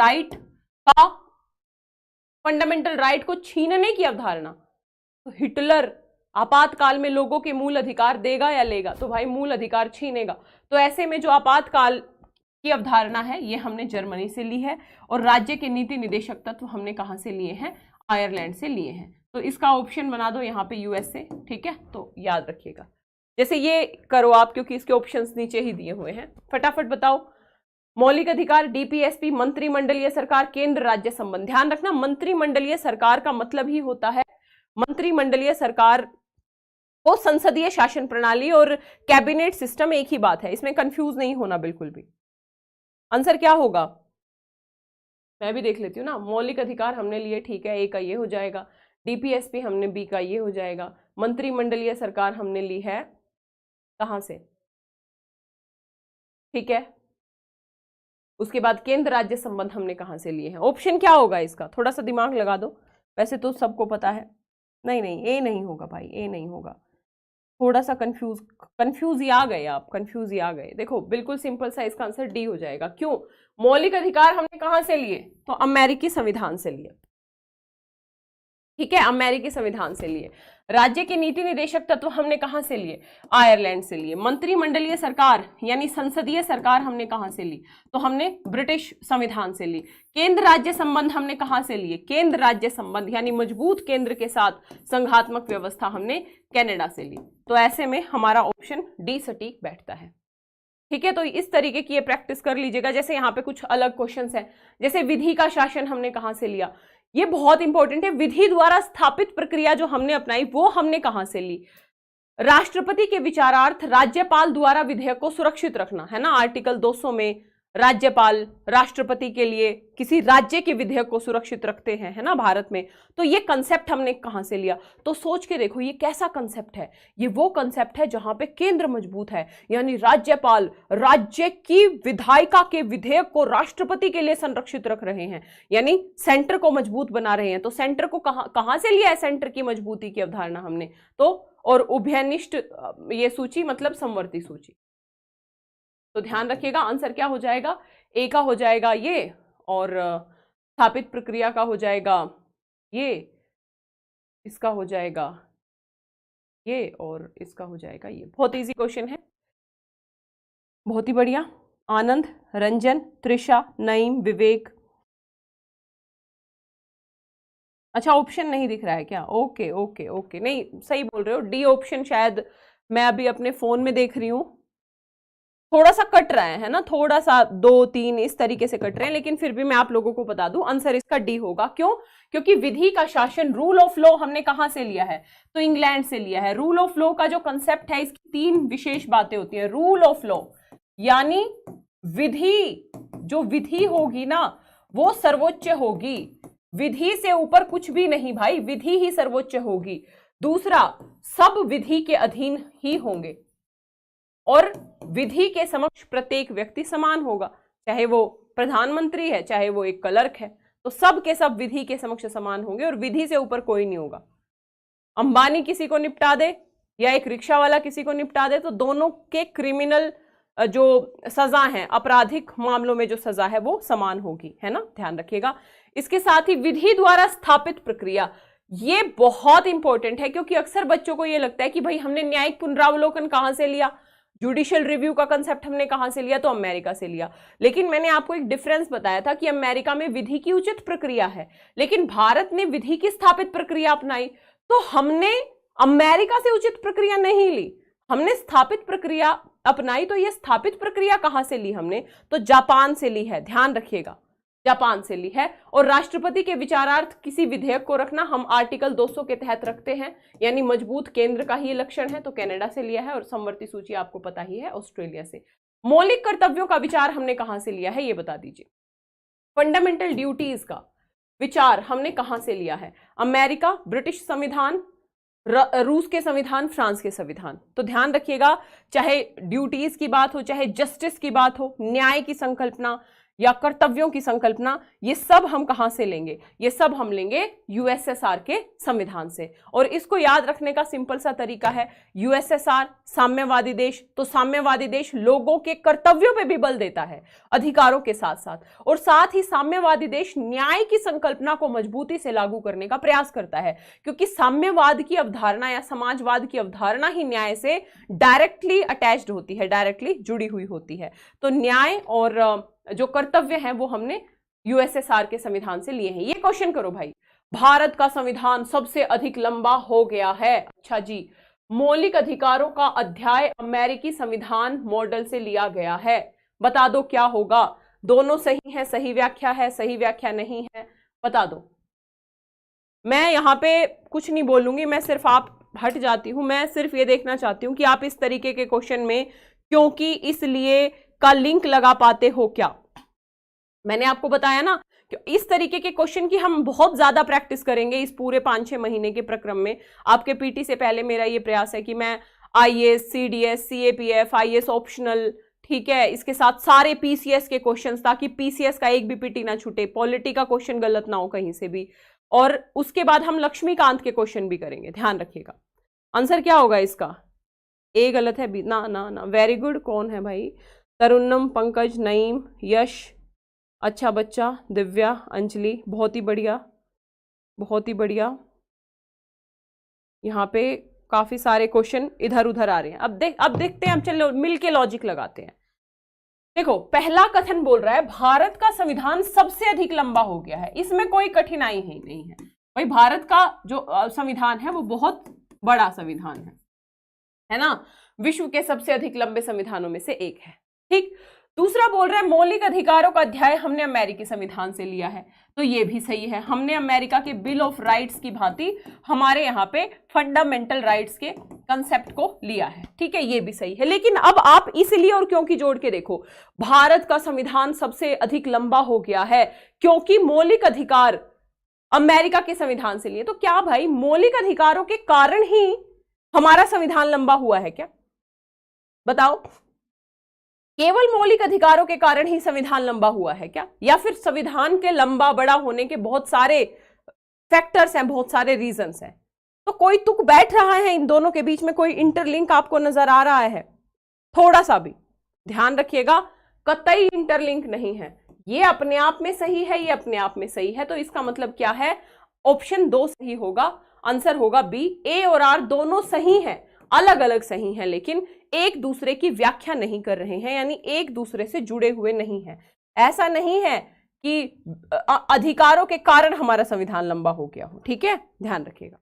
राइट को छीनने की अवधारणा, तो हिटलर आपातकाल में लोगों के मूल अधिकार देगा या लेगा? तो भाई मूल अधिकार छीनेगा। तो ऐसे में जो आपातकाल की अवधारणा है, ये हमने जर्मनी से ली है, और राज्य के नीति निदेशक तत्व हमने कहां से लिए हैं? आयरलैंड से लिए हैं। तो इसका ऑप्शन बना दो यहाँ पे यूएसए, ठीक है? तो याद रखिएगा, जैसे ये करो आप, क्योंकि इसके ऑप्शंस नीचे ही दिए हुए हैं। फटाफट बताओ, मौलिक अधिकार, डीपीएसपी, मंत्रिमंडलीय सरकार, केंद्र राज्य संबंध। ध्यान रखना, मंत्रिमंडलीय सरकार का मतलब ही होता है, मंत्रिमंडलीय सरकार को संसदीय शासन प्रणाली और कैबिनेट सिस्टम एक ही बात है, इसमें कंफ्यूज नहीं होना बिल्कुल भी। आंसर क्या होगा? मैं भी देख लेती हूँ ना। मौलिक अधिकार हमने लिए, ठीक है, ए का ये हो जाएगा। डीपीएसपी हमने बी का ये हो जाएगा। मंत्रिमंडलीय सरकार हमने ली है कहां से? ठीक है, उसके बाद केंद्र राज्य संबंध हमने कहां से लिए हैं? ऑप्शन क्या होगा इसका? थोड़ा सा दिमाग लगा दो, वैसे तो सबको पता है। नहीं नहीं, ए नहीं होगा भाई, ए नहीं होगा। थोड़ा सा कंफ्यूज ही आ गए आप, कंफ्यूज ही आ गए। देखो बिल्कुल सिंपल सा, इसका आंसर डी हो जाएगा। क्यों? मौलिक अधिकार हमने कहां से लिए? तो अमेरिकी संविधान से लिए, ठीक है, अमेरिकी संविधान से लिए। राज्य के नीति निदेशक तत्व हमने कहां से लिए? आयरलैंड से लिए। मंत्रिमंडलीय सरकार यानी संसदीय सरकार हमने कहां से ली? तो हमने ब्रिटिश संविधान से ली। केंद्र राज्य संबंध हमने कहां से लिए? केंद्र राज्य संबंध यानी मजबूत केंद्र के साथ संघात्मक व्यवस्था हमने कनाडा से ली। तो ऐसे में हमारा ऑप्शन डी सटीक बैठता है, ठीक है। तो इस तरीके की ये प्रैक्टिस कर लीजिएगा। जैसे यहाँ पे कुछ अलग क्वेश्चंस हैं, जैसे विधि का शासन हमने कहां से लिया? ये बहुत इंपॉर्टेंट है। विधि द्वारा स्थापित प्रक्रिया जो हमने अपनाई, वो हमने कहां से ली? राष्ट्रपति के विचारार्थ राज्यपाल द्वारा विधेयक को सुरक्षित रखना, है ना, आर्टिकल 200 में राज्यपाल राष्ट्रपति के लिए किसी राज्य के विधेयक को सुरक्षित रखते हैं, है ना, भारत में। तो ये कंसेप्ट हमने कहां से लिया? तो सोच के देखो ये कैसा कंसेप्ट है। ये वो कंसेप्ट है जहां पे केंद्र मजबूत है, यानी राज्यपाल राज्य की विधायिका के विधेयक को राष्ट्रपति के लिए संरक्षित रख रहे हैं, यानी सेंटर को मजबूत बना रहे हैं। तो सेंटर को कहां से लिया है? सेंटर की मजबूती की अवधारणा हमने तो, और उभयनिष्ठ ये सूची मतलब समवर्ती सूची। तो ध्यान रखिएगा, आंसर क्या हो जाएगा? ए का हो जाएगा ये, और स्थापित प्रक्रिया का हो जाएगा ये, इसका हो जाएगा ये, और इसका हो जाएगा ये। बहुत इजी क्वेश्चन है, बहुत ही बढ़िया। आनंद, रंजन, त्रिशा, नईम, विवेक। अच्छा ऑप्शन नहीं दिख रहा है क्या? ओके ओके ओके, नहीं सही बोल रहे हो, डी ऑप्शन शायद मैं अभी अपने फोन में देख रही हूँ, थोड़ा सा कट रहा है ना, थोड़ा सा 2-3 इस तरीके से कट रहे हैं, लेकिन फिर भी मैं आप लोगों को बता दूं आंसर इसका डी होगा। क्यों? क्योंकि विधि का शासन, रूल ऑफ लॉ हमने कहां से लिया है? तो इंग्लैंड से लिया है। रूल ऑफ लॉ का जो कंसेप्ट है, इसकी 3 विशेष बातें होती हैं। रूल ऑफ लॉ यानी विधि, जो विधि होगी ना वो सर्वोच्च होगी, विधि से ऊपर कुछ भी नहीं भाई, विधि ही सर्वोच्च होगी। दूसरा, सब विधि के अधीन ही होंगे और विधि के समक्ष प्रत्येक व्यक्ति समान होगा, चाहे वो प्रधानमंत्री है चाहे वो एक क्लर्क है, तो सब के सब विधि के समक्ष समान होंगे और विधि से ऊपर कोई नहीं होगा। अंबानी किसी को निपटा दे या एक रिक्शा वाला किसी को निपटा दे तो दोनों के क्रिमिनल जो सजा है, आपराधिक मामलों में जो सजा है वो समान होगी, है ना, ध्यान रखिएगा। इसके साथ ही विधि द्वारा स्थापित प्रक्रिया, ये बहुत इंपॉर्टेंट है क्योंकि अक्सर बच्चों को ये लगता है कि भाई हमने न्यायिक पुनरावलोकन कहां से लिया, जुडिशियल रिव्यू का कंसेप्ट हमने कहां से लिया, तो अमेरिका से लिया। लेकिन मैंने आपको एक डिफरेंस बताया था कि अमेरिका में विधि की उचित प्रक्रिया है, लेकिन भारत ने विधि की स्थापित प्रक्रिया अपनाई, तो हमने अमेरिका से उचित प्रक्रिया नहीं ली, हमने स्थापित प्रक्रिया अपनाई। तो ये स्थापित प्रक्रिया कहां से ली हमने, तो जापान से ली है, ध्यान रखिएगा, जापान से ली है। और राष्ट्रपति के विचारार्थ किसी विधेयक को रखना हम आर्टिकल 200 के तहत रखते हैं, यानी मजबूत केंद्र का ही लक्षण है, तो कनाडा से लिया है। और समवर्ती सूची आपको पता ही है, ऑस्ट्रेलिया से। मौलिक कर्तव्यों का विचार हमने कहां से लिया है, ये बता दीजिए। फंडामेंटल ड्यूटीज का विचार हमने कहां से लिया है, अमेरिका, ब्रिटिश संविधान, रूस के संविधान, फ्रांस के संविधान। तो ध्यान रखिएगा, चाहे ड्यूटीज की बात हो, चाहे जस्टिस की बात हो, न्याय की संकल्पना या कर्तव्यों की संकल्पना, ये सब हम कहां से लेंगे, ये सब हम लेंगे यूएसएसआर के संविधान से। और इसको याद रखने का सिंपल सा तरीका है, यूएसएसआर साम्यवादी देश, तो साम्यवादी देश लोगों के कर्तव्यों पे भी बल देता है अधिकारों के साथ साथ, और साथ ही साम्यवादी देश न्याय की संकल्पना को मजबूती से लागू करने का प्रयास करता है, क्योंकि साम्यवाद की अवधारणा या समाजवाद की अवधारणा ही न्याय से डायरेक्टली अटैच्ड होती है, डायरेक्टली जुड़ी हुई होती है। तो न्याय और जो कर्तव्य हैं वो हमने यूएसएसआर के संविधान से लिए हैं। ये क्वेश्चन करो भाई, भारत का संविधान सबसे अधिक लंबा हो गया है। अच्छा जी, मौलिक अधिकारों का अध्याय अमेरिकी संविधान मॉडल से लिया गया है, बता दो क्या होगा। दोनों सही है, सही व्याख्या है, सही व्याख्या नहीं है, बता दो। मैं यहां पे कुछ नहीं बोलूंगी, मैं सिर्फ, आप हट जाती हूं, मैं सिर्फ ये देखना चाहती हूं कि आप इस तरीके के क्वेश्चन में क्योंकि इसलिए का लिंक लगा पाते हो क्या। मैंने आपको बताया ना कि इस तरीके के क्वेश्चन की हम बहुत ज्यादा प्रैक्टिस करेंगे इस पूरे 5-6 महीने के प्रक्रम में। आपके पीटी से पहले मेरा ये प्रयास है कि मैं IAS, CDS, CAPF, IAS optional, ठीक है, इसके साथ सारे पीसीएस के क्वेश्चंस, ताकि पीसीएस का एक भी पीटी ना छूटे, पॉलिटी का क्वेश्चन गलत ना हो कहीं से भी। और उसके बाद हम लक्ष्मीकांत के क्वेश्चन भी करेंगे, ध्यान रखिएगा। आंसर क्या होगा इसका, ए गलत है, बी ना ना ना, वेरी गुड। कौन है भाई, तरुन्नम, पंकज, नईम, यश, अच्छा बच्चा, दिव्या, अंजलि, बहुत ही बढ़िया, बहुत ही बढ़िया। यहाँ पे काफी सारे क्वेश्चन इधर उधर आ रहे हैं। अब देखते हैं, हम चलो मिलके लॉजिक लगाते हैं। देखो, पहला कथन बोल रहा है भारत का संविधान सबसे अधिक लंबा हो गया है, इसमें कोई कठिनाई ही नहीं है भाई। भारत का जो संविधान है वो बहुत बड़ा संविधान है ना, विश्व के सबसे अधिक लंबे संविधानों में से एक है, ठीक। दूसरा बोल रहा है मौलिक अधिकारों का अध्याय हमने अमेरिकी संविधान से लिया है, तो ये भी सही है। हमने अमेरिका के बिल ऑफ राइट्स की भांति हमारे यहाँ पे फंडामेंटल राइट्स के कंसेप्ट को लिया है, ठीक है, ये भी सही है। लेकिन अब आप इसलिए और क्योंकि जोड़ के देखो, भारत का संविधान सबसे अधिक लंबा हो गया है क्योंकि मौलिक अधिकार अमेरिका के संविधान से लिए। तो क्या भाई मौलिक अधिकारों के कारण ही हमारा संविधान लंबा हुआ है क्या, बताओ। केवल मौलिक अधिकारों के कारण ही संविधान लंबा हुआ है क्या, या फिर संविधान के लंबा बड़ा होने के बहुत सारे फैक्टर्स हैं, बहुत सारे रीजंस हैं। तो कोई तुक बैठ रहा है इन दोनों के बीच में, कोई इंटरलिंक आपको नजर आ रहा है, थोड़ा सा भी ध्यान रखिएगा, कतई इंटरलिंक नहीं है। ये अपने आप में सही है, ये अपने आप में सही है, तो इसका मतलब क्या है, ऑप्शन 2 सही होगा, आंसर होगा बी। ए और आर दोनों सही हैं, अलग अलग सही हैं, लेकिन एक दूसरे की व्याख्या नहीं कर रहे हैं, यानी एक दूसरे से जुड़े हुए नहीं हैं। ऐसा नहीं है कि अधिकारों के कारण हमारा संविधान लंबा हो गया हो, ठीक है, ध्यान रखिएगा।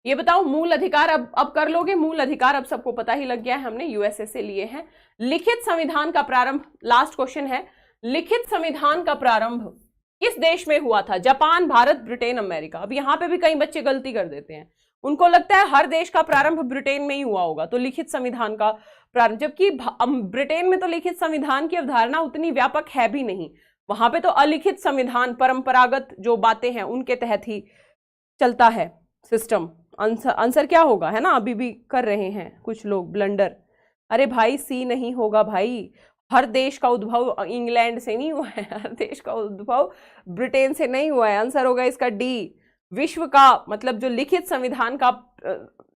ये बताओ, मूल अधिकार अब कर लोगे, मूल अधिकार अब सबको पता ही लग गया है, हमने यूएसए से लिए हैं। लिखित संविधान का प्रारंभ, लास्ट क्वेश्चन है, लिखित संविधान का प्रारंभ किस देश में हुआ था, जापान, भारत, ब्रिटेन, अमेरिका। अब यहां पे भी कई बच्चे गलती कर देते हैं, उनको लगता है हर देश का प्रारंभ ब्रिटेन में ही हुआ होगा, तो लिखित संविधान का प्रारंभ, जबकि ब्रिटेन में तो लिखित संविधान की अवधारणा उतनी व्यापक है भी नहीं, वहां पे तो अलिखित संविधान, परंपरागत जो बातें हैं उनके तहत ही चलता है सिस्टम, आंसर आंसर क्या होगा, है ना, अभी भी कर रहे हैं कुछ लोग ब्लंडर। अरे भाई सी नहीं होगा भाई, हर देश का उद्भव इंग्लैंड से नहीं हुआ है, हर देश का उद्भव ब्रिटेन से नहीं हुआ है। आंसर होगा इसका डी। विश्व का मतलब जो लिखित संविधान का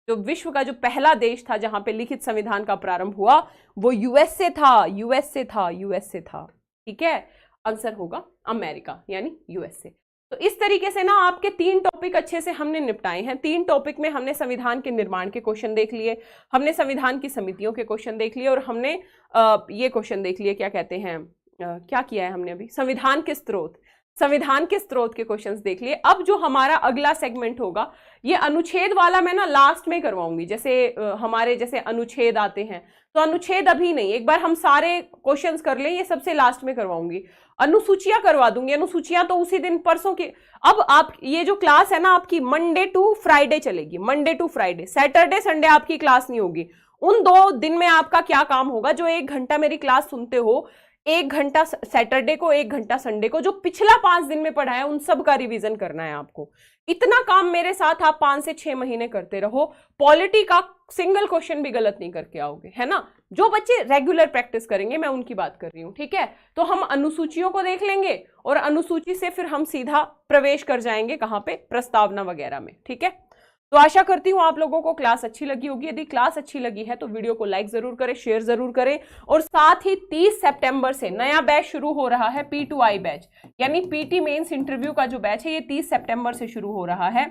जो विश्व का जो पहला देश था जहां पे लिखित संविधान का प्रारंभ हुआ वो यूएस से था, यूएस से था, यूएस से था। ठीक है, आंसर होगा अमेरिका यानी यूएस से। तो इस तरीके से ना आपके 3 टॉपिक अच्छे से हमने निपटाए हैं। 3 टॉपिक में हमने संविधान के निर्माण के क्वेश्चन देख लिए, हमने संविधान की समितियों के क्वेश्चन देख लिए, और हमने ये क्वेश्चन देख लिए, क्या कहते हैं, क्या किया है हमने अभी, संविधान के स्रोत, संविधान के स्रोत के क्वेश्चंस देख लिए। अब जो हमारा अगला सेगमेंट होगा ये अनुच्छेद वाला मैं ना लास्ट में करवाऊंगी। जैसे हमारे जैसे अनुच्छेद आते हैं तो अनुच्छेद अभी नहीं, एक बार हम सारे क्वेश्चंस कर लें, ये सबसे लास्ट में करवाऊंगी। अनुसूचियां करवा दूंगी, अनुसूचियां तो उसी दिन परसों की। अब आप ये जो क्लास है ना आपकी मंडे टू फ्राइडे चलेगी, Monday to Friday, Saturday Sunday आपकी क्लास नहीं होगी। उन 2 दिन में आपका क्या काम होगा, जो 1 घंटा मेरी क्लास सुनते हो, 1 घंटा सैटरडे को, 1 घंटा संडे को, जो पिछला 5 दिन में पढ़ा है उन सब का रिवीजन करना है आपको। इतना काम मेरे साथ आप 5 से 6 महीने करते रहो, पॉलिटी का सिंगल क्वेश्चन भी गलत नहीं करके आओगे, है ना। जो बच्चे रेगुलर प्रैक्टिस करेंगे, मैं उनकी बात कर रही हूं, ठीक है। तो हम अनुसूचियों को देख लेंगे और अनुसूची से फिर हम सीधा प्रवेश कर जाएंगे कहां पे, प्रस्तावना वगैरह में, ठीक है। तो आशा करती हूं आप लोगों को क्लास अच्छी लगी होगी। यदि क्लास अच्छी लगी है तो वीडियो को लाइक जरूर करें, शेयर जरूर करें, और साथ ही 30 सितंबर से नया बैच शुरू हो रहा है, P2I बैच, यानी पीटी मेंस इंटरव्यू का जो बैच है ये 30 सितंबर से शुरू हो रहा है।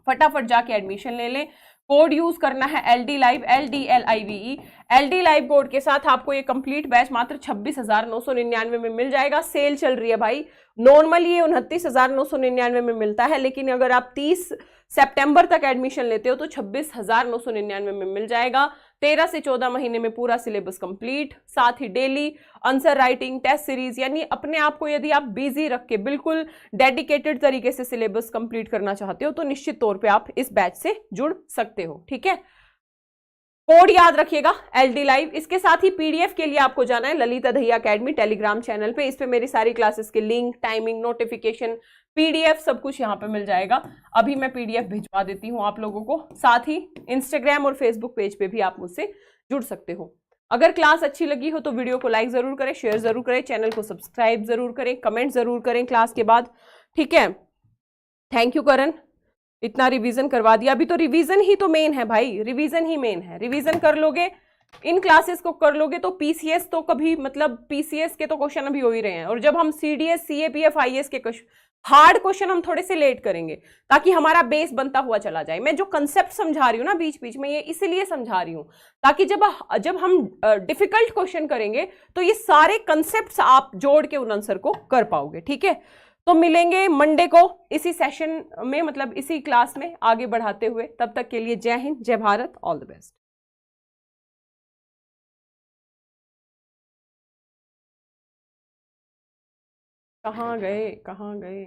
फटाफट जाके एडमिशन ले लें। कोड यूज करना है LD Live, LDLIVE। LD Live code के साथ आपको ये कंप्लीट बैच मात्र 26,999 में मिल जाएगा। सेल चल रही है भाई, नॉर्मली ये 29,999 में मिलता है, लेकिन अगर आप 30 सितंबर तक एडमिशन लेते हो तो 26,999 में मिल जाएगा। 13 से 14 महीने में पूरा सिलेबस कंप्लीट, साथ ही daily answer writing, test series, यानी अपने आप को यदि आप बिजी रख के बिल्कुल डेडिकेटेड तरीके से सिलेबस कंप्लीट करना चाहते हो तो निश्चित तौर पे आप इस बैच से जुड़ सकते हो, ठीक है। कोड याद रखिएगा LD Live। इसके साथ ही PDF के लिए आपको जाना है Lalita Dahiya academy Telegram channel पे। इस पे मेरी सारी क्लासेस के लिंक, टाइमिंग, नोटिफिकेशन, PDF सब कुछ यहाँ पे मिल जाएगा। अभी मैं PDF भिजवा देती हूँ आप लोगों को। साथ ही इंस्टाग्राम और फेसबुक पेज पे भी आप मुझसे जुड़ सकते हो। अगर क्लास अच्छी लगी हो तो वीडियो को लाइक जरूर करें, शेयर जरूर करें, चैनल को सब्सक्राइब जरूर करें, कमेंट जरूर करें क्लास के बाद, ठीक है। थैंक यू करण, इतना रिवीजन करवा दिया। अभी तो रिवीजन ही तो मेन है भाई, रिवीजन ही मेन है। रिवीजन कर लोगे, इन क्लासेस को कर लोगे तो PCS तो कभी, मतलब PCS के तो क्वेश्चन अभी हो ही रहे हैं, और जब हम CDS, CAPF, IS के हार्ड क्वेश्चन हम थोड़े से लेट करेंगे ताकि हमारा बेस बनता हुआ चला जाए। मैं जो कंसेप्ट समझा रही हूँ ना बीच बीच में, ये इसलिए समझा रही हूँ ताकि जब हम डिफिकल्ट क्वेश्चन करेंगे तो ये सारे कंसेप्ट्स आप जोड़ के उन आंसर को कर पाओगे, ठीक है। तो मिलेंगे मंडे को इसी सेशन में, मतलब इसी क्लास में आगे बढ़ाते हुए। तब तक के लिए जय हिंद, जय भारत, ऑल द बेस्ट। कहाँ गए, कहाँ गए।